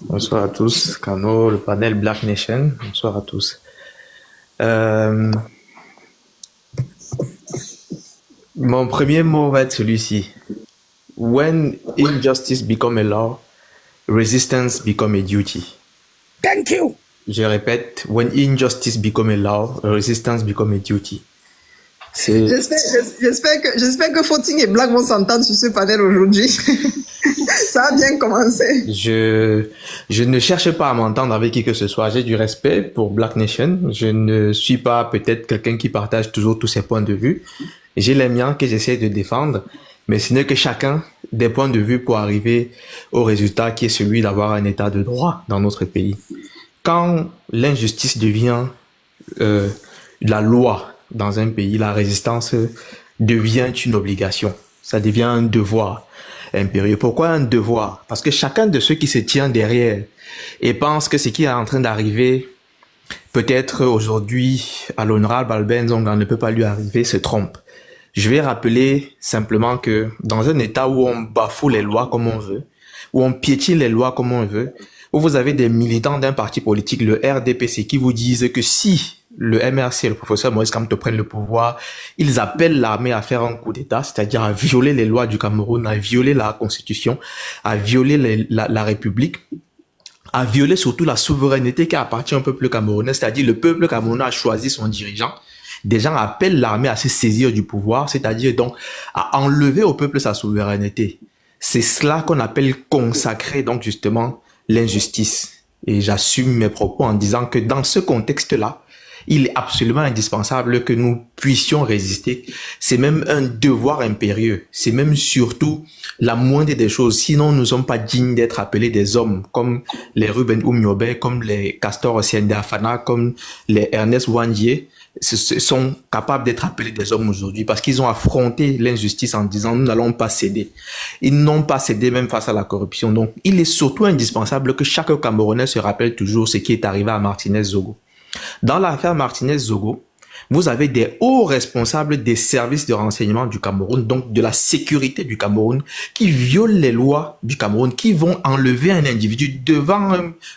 Bonsoir à tous. Kano, le panel Black Nation. Bonsoir à tous. Mon premier mot va être celui-ci. When injustice become a law, resistance become a duty. Thank you. Je répète, when injustice become a law, resistance become a duty. J'espère que Fautine et Black vont s'entendre sur ce panel aujourd'hui. Ça a bien commencé. Je ne cherche pas à m'entendre avec qui que ce soit. J'ai du respect pour Black Nation. Je ne suis pas peut-être quelqu'un qui partage toujours tous ses points de vue. J'ai les miens que j'essaie de défendre. Mais ce n'est que chacun des points de vue pour arriver au résultat qui est celui d'avoir un état de droit dans notre pays. Quand l'injustice devient la loi dans un pays, la résistance devient une obligation. Ça devient un devoir impérieux. Pourquoi un devoir? Parce que chacun de ceux qui se tient derrière et pense que ce qui est en train d'arriver peut-être aujourd'hui à l'honorable Albert Nzonga ne peut pas lui arriver, se trompe. Je vais rappeler simplement que dans un état où on bafoue les lois comme on veut, où on piétine les lois comme on veut, où vous avez des militants d'un parti politique, le RDPC, qui vous disent que si le MRC et le professeur Maurice Kamto prennent le pouvoir, ils appellent l'armée à faire un coup d'État, c'est-à-dire à violer les lois du Cameroun, à violer la Constitution, à violer la République, à violer surtout la souveraineté qui appartient au peuple camerounais, c'est-à-dire le peuple camerounais a choisi son dirigeant. Des gens appellent l'armée à se saisir du pouvoir, c'est-à-dire donc à enlever au peuple sa souveraineté. C'est cela qu'on appelle consacrer donc justement l'injustice. Et j'assume mes propos en disant que dans ce contexte-là, il est absolument indispensable que nous puissions résister. C'est même un devoir impérieux. C'est même surtout la moindre des choses. Sinon, nous ne sommes pas dignes d'être appelés des hommes comme les Ruben Oumiobe, comme les Castor Osiende Afana, comme les Ernest Wandier. Sont capables d'être appelés des hommes aujourd'hui parce qu'ils ont affronté l'injustice en disant nous n'allons pas céder. Ils n'ont pas cédé même face à la corruption. Donc, il est surtout indispensable que chaque Camerounais se rappelle toujours ce qui est arrivé à Martinez Zogo. Dans l'affaire Martinez Zogo, vous avez des hauts responsables des services de renseignement du Cameroun, donc de la sécurité du Cameroun, qui violent les lois du Cameroun, qui vont enlever un individu devant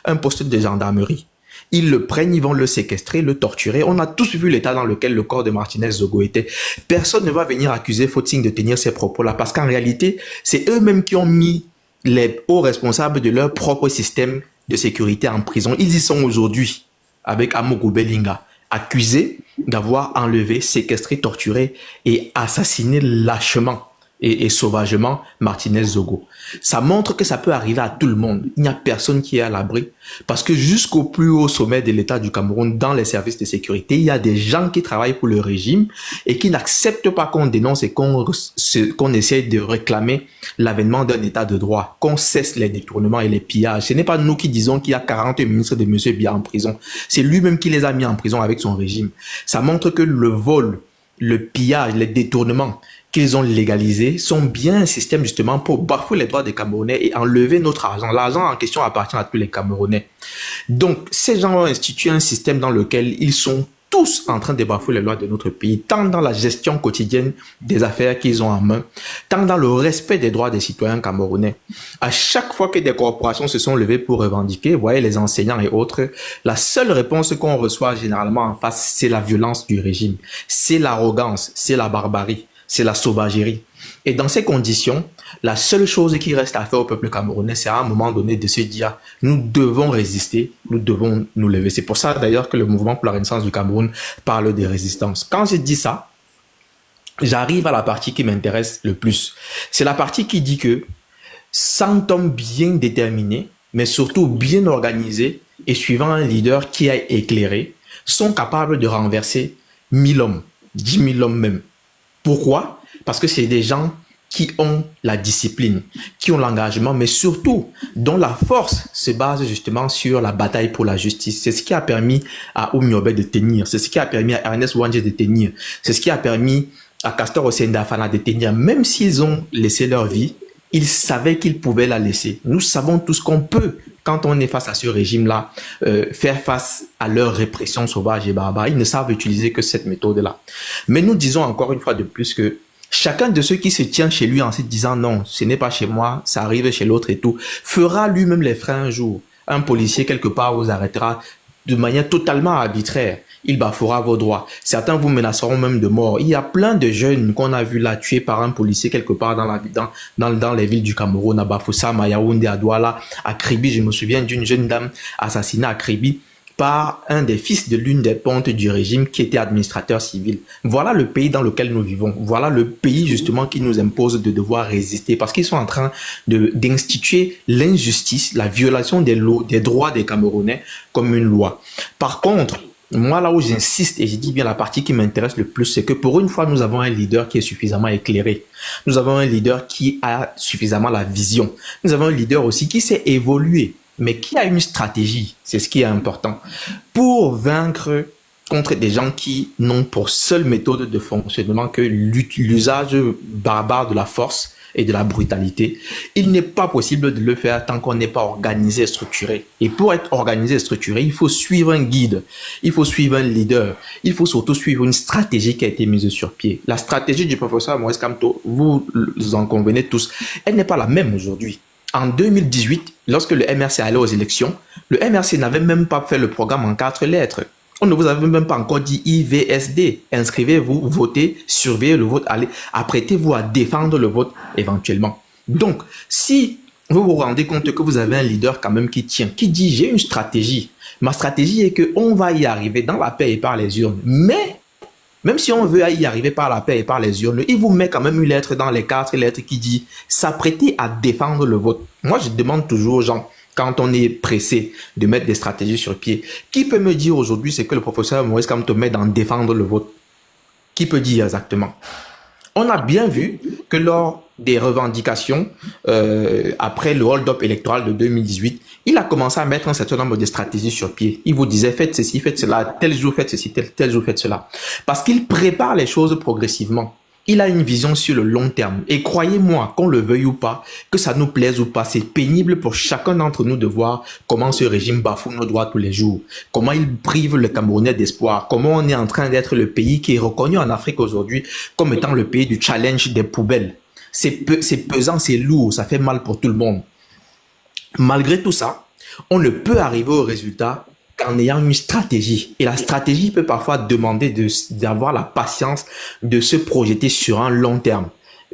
un poste de gendarmerie. Ils le prennent, ils vont le séquestrer, le torturer. On a tous vu l'état dans lequel le corps de Martinez Zogo était. Personne ne va venir accuser Fautine de tenir ces propos-là parce qu'en réalité, c'est eux-mêmes qui ont mis les hauts responsables de leur propre système de sécurité en prison. Ils y sont aujourd'hui avec Amogo Belinga, accusés d'avoir enlevé, séquestré, torturé et assassiné lâchement et sauvagement Martinez Zogo. Ça montre que ça peut arriver à tout le monde. Il n'y a personne qui est à l'abri. Parce que jusqu'au plus haut sommet de l'État du Cameroun, dans les services de sécurité, il y a des gens qui travaillent pour le régime et qui n'acceptent pas qu'on dénonce et qu'on essaie de réclamer l'avènement d'un État de droit, qu'on cesse les détournements et les pillages. Ce n'est pas nous qui disons qu'il y a 40 ministres de M. Biya en prison. C'est lui-même qui les a mis en prison avec son régime. Ça montre que le vol, le pillage, les détournements qu'ils ont légalisés sont bien un système justement pour bafouer les droits des Camerounais et enlever notre argent. L'argent en question appartient à tous les Camerounais. Donc, ces gens ont institué un système dans lequel ils sont tous en train de bafouer les lois de notre pays, tant dans la gestion quotidienne des affaires qu'ils ont en main, tant dans le respect des droits des citoyens camerounais. À chaque fois que des corporations se sont levées pour revendiquer, vous voyez, les enseignants et autres, la seule réponse qu'on reçoit généralement en face, c'est la violence du régime, c'est l'arrogance, c'est la barbarie, c'est la sauvagerie. Et dans ces conditions, la seule chose qui reste à faire au peuple camerounais, c'est à un moment donné de se dire, nous devons résister, nous devons nous lever. C'est pour ça d'ailleurs que le mouvement pour la Renaissance du Cameroun parle de résistance. Quand je dis ça, j'arrive à la partie qui m'intéresse le plus. C'est la partie qui dit que 100 hommes bien déterminés, mais surtout bien organisés et suivant un leader qui a éclairé, sont capables de renverser 1000 hommes, 10 000 hommes même. Pourquoi? Parce que c'est des gens qui ont la discipline, qui ont l'engagement, mais surtout dont la force se base justement sur la bataille pour la justice. C'est ce qui a permis à Oumiobe de tenir, c'est ce qui a permis à Ernest Ouandje de tenir, c'est ce qui a permis à Castor Ossenda-Afana de tenir. Même s'ils ont laissé leur vie, ils savaient qu'ils pouvaient la laisser. Nous savons tout ce qu'on peut, quand on est face à ce régime-là, faire face à leur répression sauvage et barbare. Ils ne savent utiliser que cette méthode-là. Mais nous disons encore une fois de plus que chacun de ceux qui se tient chez lui en se disant non, ce n'est pas chez moi, ça arrive chez l'autre et tout, fera lui-même les frais un jour. Un policier quelque part vous arrêtera de manière totalement arbitraire. Il bafouera vos droits. Certains vous menaceront même de mort. Il y a plein de jeunes qu'on a vu là tués par un policier quelque part dans les villes du Cameroun, à Bafoussam, à Yaoundé, à Douala, à Kribi. Je me souviens d'une jeune dame assassinée à Kribi par un des fils de l'une des pontes du régime qui était administrateur civil. Voilà le pays dans lequel nous vivons. Voilà le pays justement qui nous impose de devoir résister parce qu'ils sont en train d'instituer l'injustice, la violation des droits des Camerounais comme une loi. Par contre, moi, là où j'insiste, et je dis bien la partie qui m'intéresse le plus, c'est que pour une fois, nous avons un leader qui est suffisamment éclairé. Nous avons un leader qui a suffisamment la vision. Nous avons un leader aussi qui s'est évolué, mais qui a une stratégie. C'est ce qui est important. Pour vaincre contre des gens qui n'ont pour seule méthode de fonctionnement que l'usage barbare de la force et de la brutalité, il n'est pas possible de le faire tant qu'on n'est pas organisé et structuré. Et pour être organisé et structuré, il faut suivre un guide, il faut suivre un leader, il faut surtout suivre une stratégie qui a été mise sur pied. La stratégie du professeur Maurice Kamto, vous en convenez tous, elle n'est pas la même aujourd'hui. En 2018, lorsque le MRC allait aux élections, le MRC n'avait même pas fait le programme en 4 lettres. On ne vous avait même pas encore dit IVSD. Inscrivez-vous, votez, surveillez le vote, allez, apprêtez-vous à défendre le vote éventuellement. Donc, si vous vous rendez compte que vous avez un leader quand même qui tient, qui dit j'ai une stratégie. Ma stratégie est qu'on va y arriver dans la paix et par les urnes. Mais, même si on veut y arriver par la paix et par les urnes, il vous met quand même une lettre dans les 4 lettres qui dit s'apprêter à défendre le vote. Moi, je demande toujours aux gens, quand on est pressé de mettre des stratégies sur pied, qui peut me dire aujourd'hui ce que le professeur Maurice Kamto met dans défendre le vote? Qui peut dire exactement? On a bien vu que lors des revendications, après le hold-up électoral de 2018, il a commencé à mettre un certain nombre de stratégies sur pied. Il vous disait faites ceci, faites cela, tel jour faites ceci, tel jour faites cela. Parce qu'il prépare les choses progressivement. Il a une vision sur le long terme. Et croyez-moi, qu'on le veuille ou pas, que ça nous plaise ou pas, c'est pénible pour chacun d'entre nous de voir comment ce régime bafoue nos droits tous les jours. Comment il prive le Camerounais d'espoir. Comment on est en train d'être le pays qui est reconnu en Afrique aujourd'hui comme étant le pays du challenge des poubelles. C'est pesant, c'est lourd, ça fait mal pour tout le monde. Malgré tout ça, on ne peut arriver au résultat qu'en ayant une stratégie. Et la stratégie peut parfois demander d'avoir la patience de se projeter sur un long terme.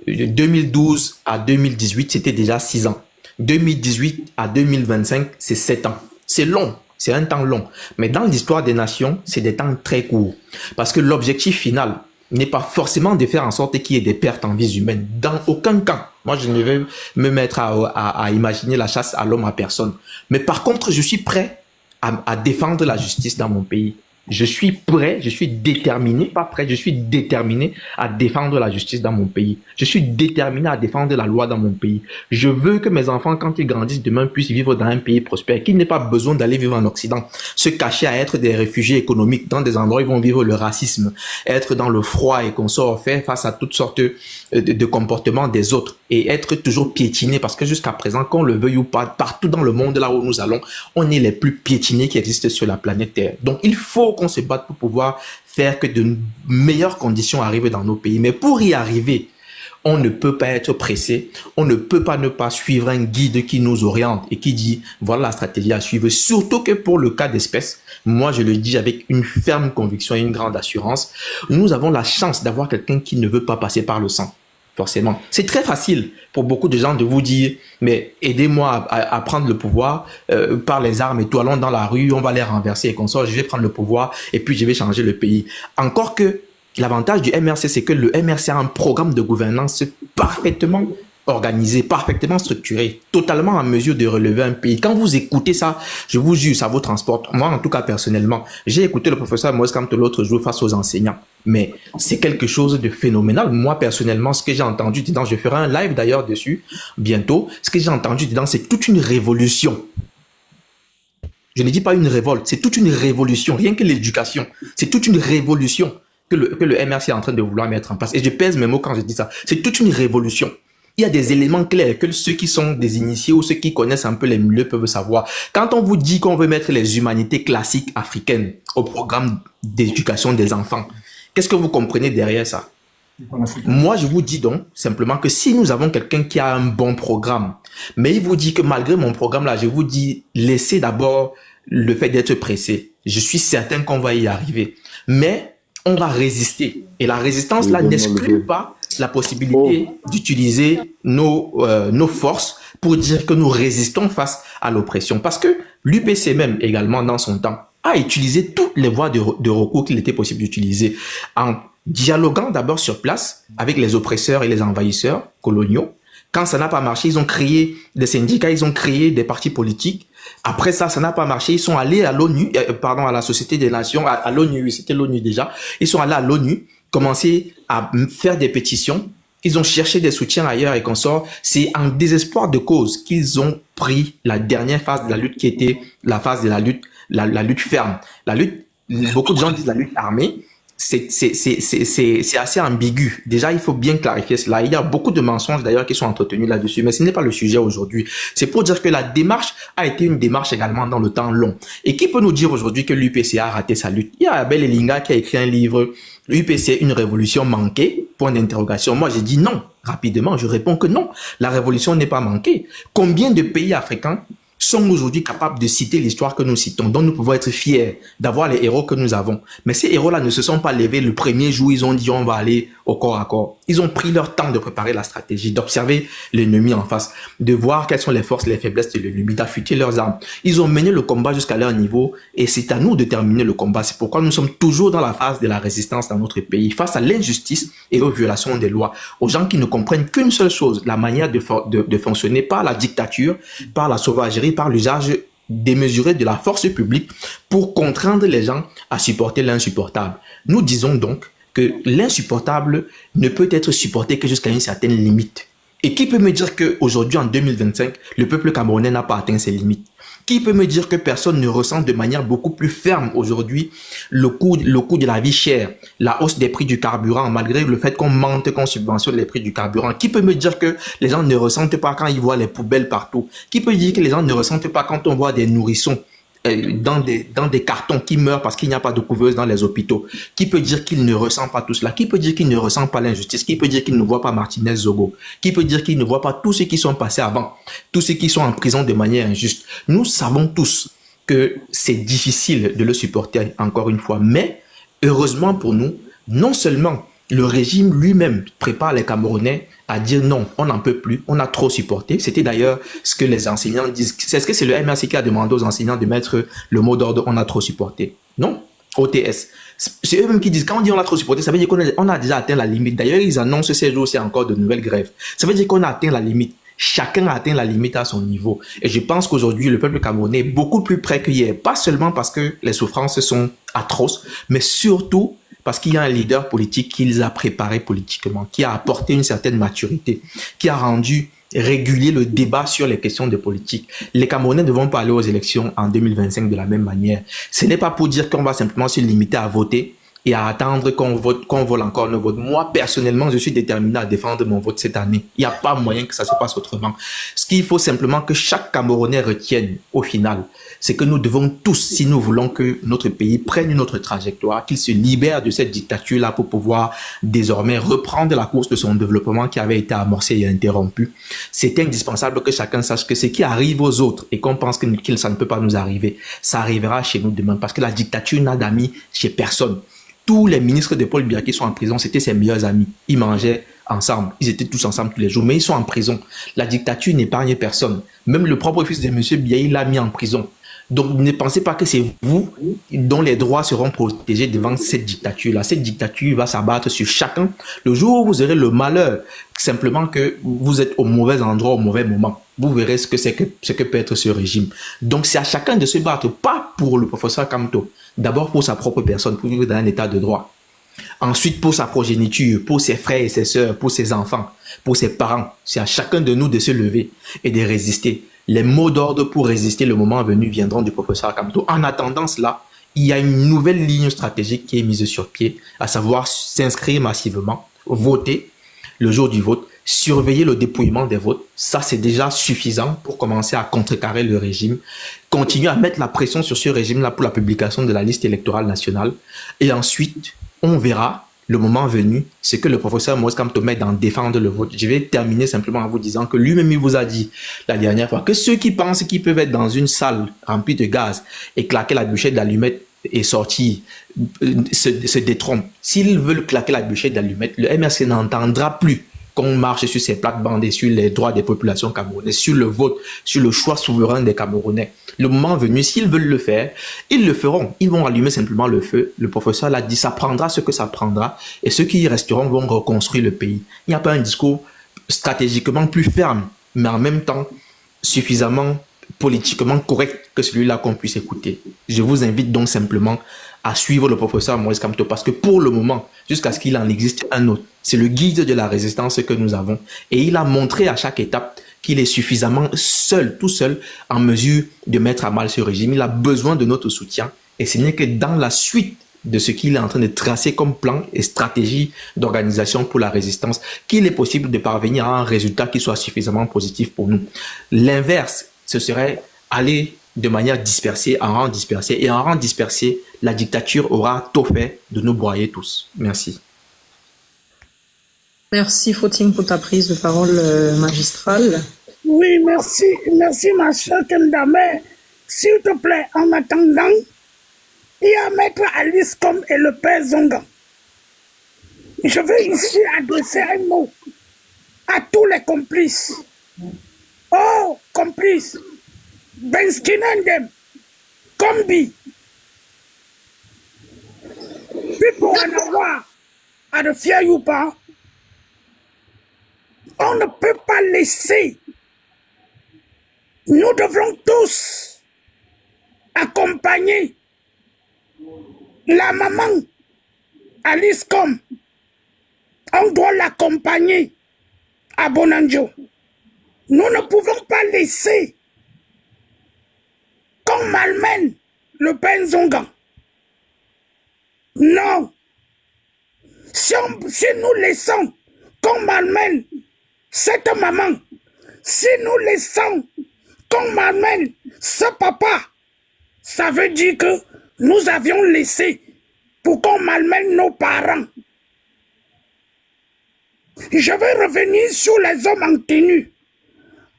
De 2012 à 2018, c'était déjà 6 ans. 2018 à 2025, c'est 7 ans. C'est long, c'est un temps long. Mais dans l'histoire des nations, c'est des temps très courts. Parce que l'objectif final n'est pas forcément de faire en sorte qu'il y ait des pertes en vies humaines. Dans aucun cas. Moi, je ne vais me mettre à imaginer la chasse à l'homme à personne. Mais par contre, je suis prêt à défendre la justice dans mon pays. Je suis prêt, je suis déterminé, pas prêt, je suis déterminé à défendre la justice dans mon pays. Je suis déterminé à défendre la loi dans mon pays. Je veux que mes enfants, quand ils grandissent demain, puissent vivre dans un pays prospère, qu'ils n'aient pas besoin d'aller vivre en Occident, se cacher à être des réfugiés économiques dans des endroits où ils vont vivre le racisme, être dans le froid et qu'on sort faire face à toutes sortes de comportements des autres et être toujours piétinés parce que jusqu'à présent, qu'on le veuille ou pas, partout dans le monde là où nous allons, on est les plus piétinés qui existent sur la planète Terre. Donc, il faut qu'on se batte pour pouvoir faire que de meilleures conditions arrivent dans nos pays. Mais pour y arriver, on ne peut pas être pressé, on ne peut pas ne pas suivre un guide qui nous oriente et qui dit voilà la stratégie à suivre. Surtout que pour le cas d'espèce, moi je le dis avec une ferme conviction et une grande assurance, nous avons la chance d'avoir quelqu'un qui ne veut pas passer par le sang. Forcément. C'est très facile pour beaucoup de gens de vous dire mais aidez-moi à prendre le pouvoir par les armes et tout, allons dans la rue, on va les renverser et qu'on sort, je vais prendre le pouvoir et puis je vais changer le pays. Encore que l'avantage du MRC, c'est que le MRC a un programme de gouvernance parfaitement organisé, parfaitement structuré, totalement en mesure de relever un pays. Quand vous écoutez ça, je vous jure, ça vous transporte. Moi, en tout cas, personnellement, j'ai écouté le professeur Moïse Kamto l'autre jour face aux enseignants. Mais c'est quelque chose de phénoménal. Moi, personnellement, ce que j'ai entendu dedans, je ferai un live d'ailleurs dessus bientôt. Ce que j'ai entendu dedans, c'est toute une révolution. Je ne dis pas une révolte, c'est toute une révolution. Rien que l'éducation, c'est toute une révolution que le MRC est en train de vouloir mettre en place. Et je pèse mes mots quand je dis ça. C'est toute une révolution. Il y a des éléments clairs que ceux qui sont des initiés ou ceux qui connaissent un peu les milieux peuvent savoir. Quand on vous dit qu'on veut mettre les humanités classiques africaines au programme d'éducation des enfants, qu'est-ce que vous comprenez derrière ça? Moi, je vous dis donc simplement que si nous avons quelqu'un qui a un bon programme, mais il vous dit que malgré mon programme là, je vous dis, laissez d'abord le fait d'être pressé. Je suis certain qu'on va y arriver. Mais on va résister. Et la résistance là n'exclut pas la possibilité d'utiliser nos forces pour dire que nous résistons face à l'oppression. Parce que l'UPC même également dans son temps a utilisé toutes les voies de recours qu'il était possible d'utiliser en dialoguant d'abord sur place avec les oppresseurs et les envahisseurs coloniaux. Quand ça n'a pas marché, ils ont créé des syndicats, ils ont créé des partis politiques. Après ça, ça n'a pas marché. Ils sont allés à l'ONU, pardon, à la Société des Nations, à l'ONU, c'était l'ONU déjà. Ils sont allés à l'ONU, commencer à faire des pétitions. Ils ont cherché des soutiens ailleurs et consorts. C'est en désespoir de cause qu'ils ont pris la dernière phase de la lutte qui était la phase de la lutte, la lutte ferme. La lutte, beaucoup de gens disent la lutte armée. C'est assez ambigu. Déjà, il faut bien clarifier cela. Il y a beaucoup de mensonges d'ailleurs qui sont entretenus là-dessus, mais ce n'est pas le sujet aujourd'hui. C'est pour dire que la démarche a été une démarche également dans le temps long. Et qui peut nous dire aujourd'hui que l'UPC a raté sa lutte? Il y a Abel Elinga qui a écrit un livre, l'UPC, une révolution manquée, point d'interrogation. Moi, j'ai dit non. Rapidement, je réponds que non. La révolution n'est pas manquée. Combien de pays africains sont aujourd'hui capables de citer l'histoire que nous citons, dont nous pouvons être fiers d'avoir les héros que nous avons. Mais ces héros-là ne se sont pas levés le premier jour, ils ont dit on va aller au corps à corps. Ils ont pris leur temps de préparer la stratégie, d'observer l'ennemi en face, de voir quelles sont les forces, les faiblesses de l'ennemi, d'affûter leurs armes. Ils ont mené le combat jusqu'à leur niveau et c'est à nous de terminer le combat. C'est pourquoi nous sommes toujours dans la phase de la résistance dans notre pays, face à l'injustice et aux violations des lois, aux gens qui ne comprennent qu'une seule chose, la manière de fonctionner par la dictature, par la sauvagerie, par l'usage démesuré de la force publique pour contraindre les gens à supporter l'insupportable. Nous disons donc que l'insupportable ne peut être supporté que jusqu'à une certaine limite. Et qui peut me dire qu'aujourd'hui, en 2025, le peuple camerounais n'a pas atteint ses limites? Qui peut me dire que personne ne ressent de manière beaucoup plus ferme aujourd'hui le coût de la vie chère, la hausse des prix du carburant, malgré le fait qu'on mente, qu'on subventionne les prix du carburant? Qui peut me dire que les gens ne ressentent pas quand ils voient les poubelles partout? Qui peut dire que les gens ne ressentent pas quand on voit des nourrissons dans des cartons qui meurent parce qu'il n'y a pas de couveuse dans les hôpitaux? Qui peut dire qu'il ne ressent pas tout cela? Qui peut dire qu'il ne ressent pas l'injustice? Qui peut dire qu'il ne voit pas Martinez Zogo? Qui peut dire qu'il ne voit pas tous ceux qui sont passés avant, tous ceux qui sont en prison de manière injuste? Nous savons tous que c'est difficile de le supporter encore une fois, mais heureusement pour nous, non seulement le régime lui-même prépare les Camerounais à dire non, on n'en peut plus, on a trop supporté. C'était d'ailleurs ce que les enseignants disent. Est-ce que c'est le MRC qui a demandé aux enseignants de mettre le mot d'ordre « on a trop supporté » ? Non. OTS. C'est eux-mêmes qui disent, quand on dit on a trop supporté, ça veut dire qu'on a déjà atteint la limite. D'ailleurs, ils annoncent ces jours, c'est encore de nouvelles grèves. Ça veut dire qu'on a atteint la limite. Chacun a atteint la limite à son niveau. Et je pense qu'aujourd'hui, le peuple camerounais est beaucoup plus près qu'hier. Pas seulement parce que les souffrances sont atroces, mais surtout parce qu'il y a un leader politique qui les a préparés politiquement, qui a apporté une certaine maturité, qui a rendu régulier le débat sur les questions de politique. Les Camerounais ne vont pas aller aux élections en 2025 de la même manière. Ce n'est pas pour dire qu'on va simplement se limiter à voter et à attendre qu'on vole encore nos votes. Moi, personnellement, je suis déterminé à défendre mon vote cette année. Il n'y a pas moyen que ça se passe autrement. Ce qu'il faut simplement que chaque Camerounais retienne au final, c'est que nous devons tous, si nous voulons que notre pays prenne une autre trajectoire, qu'il se libère de cette dictature-là pour pouvoir désormais reprendre la course de son développement qui avait été amorcée et interrompue. C'est indispensable que chacun sache que ce qui arrive aux autres et qu'on pense que ça ne peut pas nous arriver, ça arrivera chez nous demain parce que la dictature n'a d'amis chez personne. Tous les ministres de Paul Biya qui sont en prison, c'était ses meilleurs amis. Ils mangeaient ensemble. Ils étaient tous ensemble tous les jours. Mais ils sont en prison. La dictature n'épargne personne. Même le propre fils de M. Biya, il l'a mis en prison. Donc ne pensez pas que c'est vous dont les droits seront protégés devant cette dictature-là. Cette dictature va s'abattre sur chacun. Le jour où vous aurez le malheur, simplement que vous êtes au mauvais endroit, au mauvais moment, vous verrez ce que peut être ce régime. Donc c'est à chacun de se battre, pas pour le professeur Kamto. D'abord pour sa propre personne, pour vivre dans un état de droit. Ensuite pour sa progéniture, pour ses frères et ses sœurs, pour ses enfants, pour ses parents. C'est à chacun de nous de se lever et de résister. Les mots d'ordre pour résister le moment venu viendront du professeur Kamto. En attendant cela, il y a une nouvelle ligne stratégique qui est mise sur pied, à savoir s'inscrire massivement, voter le jour du vote, surveiller le dépouillement des votes. Ça, c'est déjà suffisant pour commencer à contrecarrer le régime, continuer à mettre la pression sur ce régime-là pour la publication de la liste électorale nationale. Et ensuite, on verra, le moment venu, ce que le professeur Maurice Kamto met dans défendre le vote. Je vais terminer simplement en vous disant que lui-même, il vous a dit la dernière fois que ceux qui pensent qu'ils peuvent être dans une salle remplie de gaz et claquer la bûchette d'allumettes et sortir, se détrompent. S'ils veulent claquer la bûchette d'allumettes, le MRC n'entendra plus qu'on marche sur ces plates-bandes et sur les droits des populations camerounaises, sur le vote, sur le choix souverain des Camerounais. Le moment venu, s'ils veulent le faire, ils le feront. Ils vont allumer simplement le feu. Le professeur l'a dit, ça prendra ce que ça prendra et ceux qui y resteront vont reconstruire le pays. Il n'y a pas un discours stratégiquement plus ferme, mais en même temps suffisamment politiquement correct que celui-là qu'on puisse écouter. Je vous invite donc simplement à suivre le professeur Maurice Kamto parce que pour le moment, jusqu'à ce qu'il en existe un autre, c'est le guide de la résistance que nous avons. Et il a montré à chaque étape qu'il est suffisamment seul, tout seul, en mesure de mettre à mal ce régime. Il a besoin de notre soutien. Et ce n'est que dans la suite de ce qu'il est en train de tracer comme plan et stratégie d'organisation pour la résistance qu'il est possible de parvenir à un résultat qui soit suffisamment positif pour nous. L'inverse, ce serait aller de manière dispersée, en rang dispersé. Et en rang dispersé, la dictature aura tout fait de nous broyer tous. Merci. Merci Fautine pour ta prise de parole magistrale. Oui, merci. Merci ma chère Kendame. S'il te plaît, en attendant, il y a Maître Alice comme et le père Zonga. Je veux ici adresser un mot à tous les complices. Oh, complices, Benskinendem, Kombi, people en avoir à de fier ou pas, on ne peut pas laisser. Nous devrons tous accompagner la maman Alice Com. On doit l'accompagner à Bonanjo. Nous ne pouvons pas laisser qu'on malmène le père Zonga. Non. Si nous laissons qu'on malmène cette maman, si nous laissons qu'on malmène ce papa, ça veut dire que nous avions laissé pour qu'on malmène nos parents. Je vais revenir sur les hommes en tenue.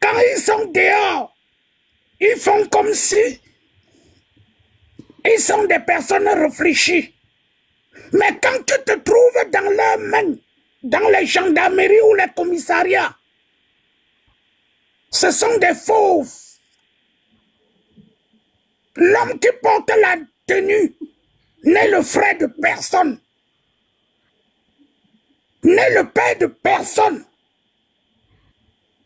Quand ils sont dehors, ils font comme si ils sont des personnes réfléchies. Mais quand tu te trouves dans leurs mains, dans les gendarmeries ou les commissariats, ce sont des fauves. L'homme qui porte la tenue n'est le frère de personne, n'est le père de personne.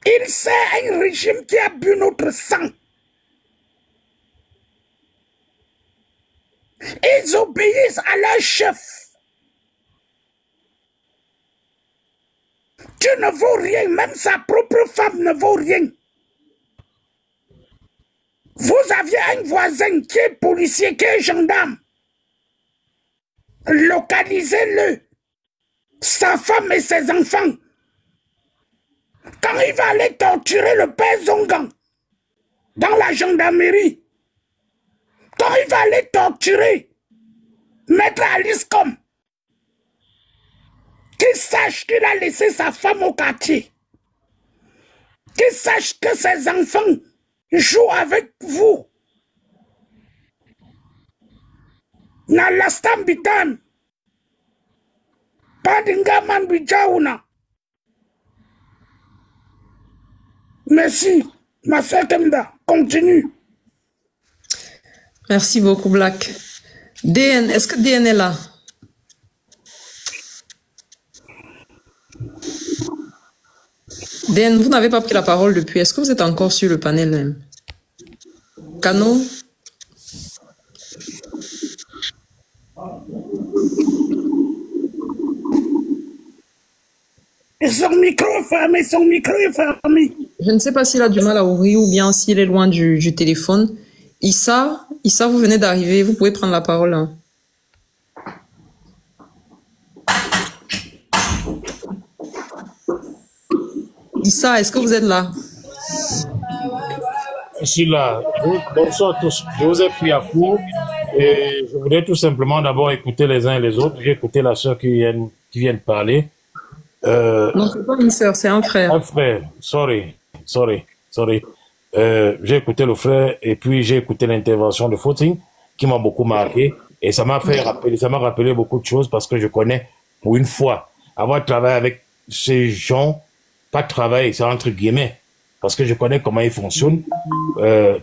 Il sert un régime qui a bu notre sang. Ils obéissent à leur chef. Tu ne vaux rien, même sa propre femme ne vaut rien. Vous aviez un voisin qui est policier, qui est gendarme. Localisez-le. Sa femme et ses enfants. Quand il va aller torturer le père Zongan dans la gendarmerie, quand il va aller torturer Maître Aliscom, qu'il sache qu'il a laissé sa femme au quartier, qu'il sache que ses enfants jouent avec vous. Nalastam bitan, Padingaman bijauna. Merci, ma soeur Temda, continue. Merci beaucoup, Black. DN, est-ce que DN est là? DN, vous n'avez pas pris la parole depuis. Est-ce que vous êtes encore sur le panel même? Cano? Son micro est fermé, son micro est fermé. Je ne sais pas s'il a du mal à ouvrir ou bien s'il est loin du téléphone. Issa, vous venez d'arriver, vous pouvez prendre la parole. Hein. Issa, est-ce que vous êtes là? Je suis là. Bonsoir à tous. Je vous ai pris à court et je voudrais tout simplement d'abord écouter les uns et les autres. J'ai écouté la sœur qui vient de parler. Non, c'est pas une sœur, c'est un frère. Un frère. Sorry. J'ai écouté le frère et puis j'ai écouté l'intervention de Footing qui m'a beaucoup marqué et ça m'a rappelé beaucoup de choses parce que je connais pour une fois avoir travaillé avec ces gens, pas travailler, c'est entre guillemets, parce que je connais comment ils fonctionnent.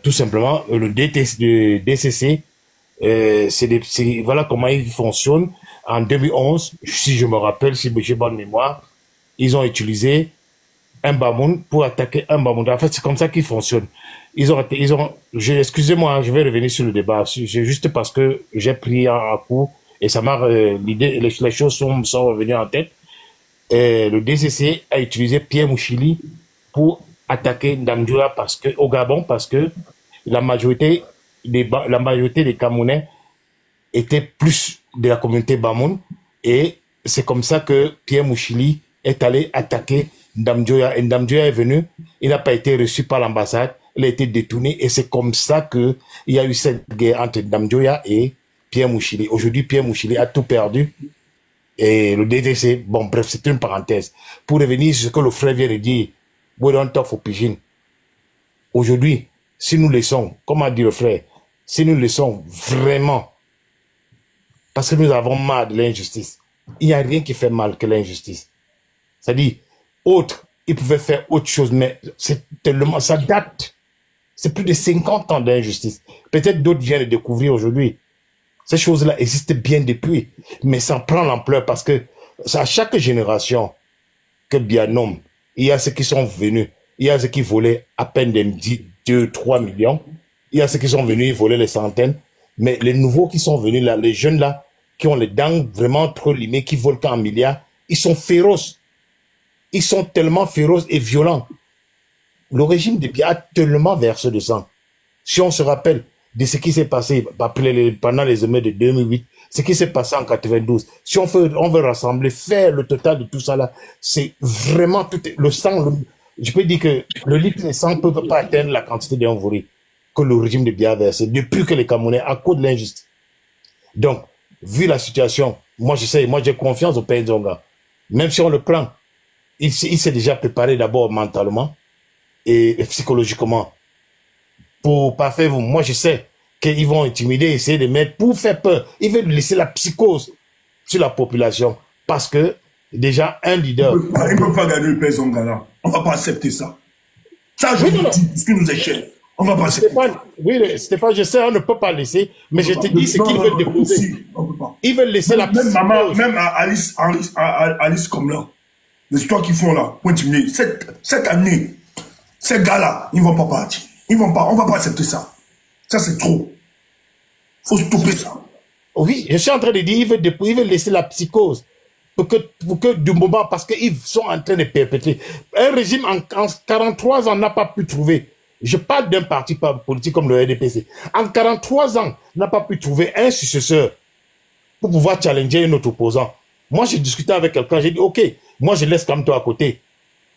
Tout simplement, le DCC, voilà comment ils fonctionnent. En 2011, si je me rappelle, si j'ai bonne mémoire, ils ont utilisé un Bamoun pour attaquer un Bamoun. En fait, c'est comme ça qu'ils fonctionnent. Excusez-moi, je vais revenir sur le débat. C'est juste parce que j'ai pris un coup et ça m'a, les choses sont revenues en tête. Le DCC a utilisé Pierre Mouchili pour attaquer Ndamdjoura au Gabon parce que la majorité des Camerounais étaient plus de la communauté Bamoun et c'est comme ça que Pierre Mouchili est allé attaquer Ndamdjoya et Ndamdjoya est venu, il n'a pas été reçu par l'ambassade, il a été détourné et c'est comme ça que il y a eu cette guerre entre Ndamdjoya et Pierre Mouchili. Aujourd'hui, Pierre Mouchili a tout perdu et le DDC, bon bref, c'est une parenthèse. Pour revenir sur ce que le frère vient de dire, we don't talk for pidgin. Aujourd'hui, si nous laissons, comme a dit le frère, si nous laissons vraiment, parce que nous avons marre de l'injustice, il n'y a rien qui fait mal que l'injustice. C'est-à-dire, ils pouvaient faire autre chose, mais c'est tellement, ça date. C'est plus de 50 ans d'injustice. Peut-être d'autres viennent de découvrir aujourd'hui. Ces choses-là existaient bien depuis, mais ça prend l'ampleur parce que à chaque génération que bien nomme, il y a ceux qui sont venus, il y a ceux qui volaient à peine des 2, 3 millions, il y a ceux qui sont venus, ils volaient les centaines, mais les nouveaux qui sont venus là, les jeunes là, qui ont les dents vraiment trop limées, qui volent qu'en milliards, ils sont féroces. Ils sont tellement féroces et violents. Le régime de Biya a tellement versé de sang. Si on se rappelle de ce qui s'est passé pendant les émeutes de 2008, ce qui s'est passé en 92, si on veut rassembler, faire le total de tout ça là, c'est vraiment tout, le sang, je peux dire que le litre de sang ne peut pas atteindre la quantité d'envorie que le régime de Biya a versé depuis que les Camerounais, à cause de l'injustice. Donc, vu la situation, moi j'ai confiance au Père Zonga. Même si on le prend, il s'est déjà préparé d'abord mentalement et psychologiquement. Pour pas faire, moi je sais qu'ils vont intimider, essayer de mettre, pour faire peur. Ils veulent laisser la psychose sur la population. Parce que, déjà, un leader... Il ne peut pas gagner le Père Zonga là. On ne va pas accepter ça. Ça, je vous dis, ce qui nous est cher. On va pas accepter. Stéphane, oui, Stéphane, je sais, on ne peut pas laisser, mais je te dis ce qu'ils veulent déposer. Ils veulent laisser la même maman, même à Alice comme là, les histoires qu'ils font là, pour intimider, cette année, ces gars-là, ils ne vont pas partir. Ils vont pas, on ne va pas accepter ça. Ça, c'est trop. Il faut stopper ça. Oui, je suis en train de dire, ils veulent laisser la psychose. Pour que du moment, parce qu'ils sont en train de perpétrer. Un régime en 43 ans n'a pas pu trouver. Je parle d'un parti politique comme le RDPC. En 43 ans, n'a pas pu trouver un successeur pour pouvoir challenger un autre opposant. Moi, j'ai discuté avec quelqu'un, j'ai dit, OK, moi, je laisse comme toi à côté.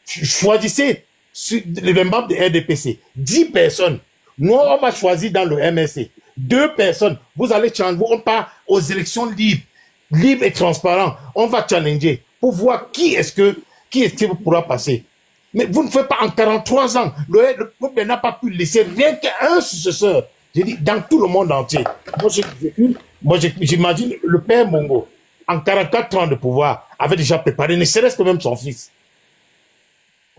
Choisissez les membres de RDPC. 10 personnes. Nous, on va choisir dans le MSC. 2 personnes. Vous allez changer. On part aux élections libres et transparentes. On va challenger pour voir qui est-ce qui pourra passer. Mais vous ne faites pas en 43 ans. Le peuple n'a pas pu laisser rien qu'un successeur. J'ai dit, dans tout le monde entier. Moi, j'imagine le père Mongo, en 44 ans de pouvoir, avait déjà préparé, ne serait-ce que même son fils.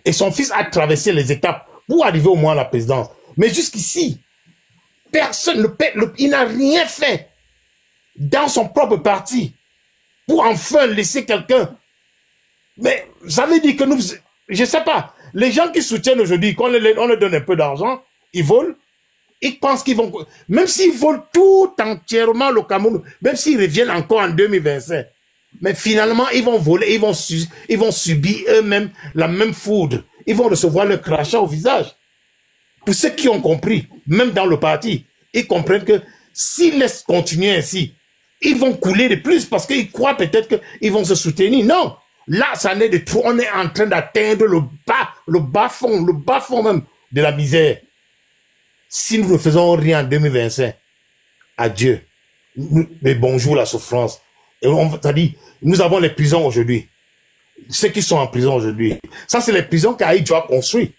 Et son fils a traversé les étapes pour arriver au moins à la présidence. Mais jusqu'ici, personne, il n'a rien fait dans son propre parti pour enfin laisser quelqu'un. Mais ça veut dire que nous, je sais pas, les gens qui soutiennent aujourd'hui, quand on leur donne un peu d'argent, ils volent, ils pensent qu'ils vont, même s'ils volent tout entièrement le Cameroun, même s'ils reviennent encore en 2025, mais finalement, ils vont voler, ils vont subir eux-mêmes la même foudre. Ils vont recevoir le crachat au visage. Pour ceux qui ont compris, même dans le parti, ils comprennent que s'ils laissent continuer ainsi, ils vont couler de plus parce qu'ils croient peut-être qu'ils vont se soutenir. Non! Là, ça n'est de tout. On est en train d'atteindre le bas fond même de la misère. Si nous ne faisons rien en 2025, adieu. Mais bonjour la souffrance. Et c'est-à-dire, nous avons les prisons aujourd'hui. Ceux qui sont en prison aujourd'hui. Ça, c'est les prisons qu'Aïdjo a construit.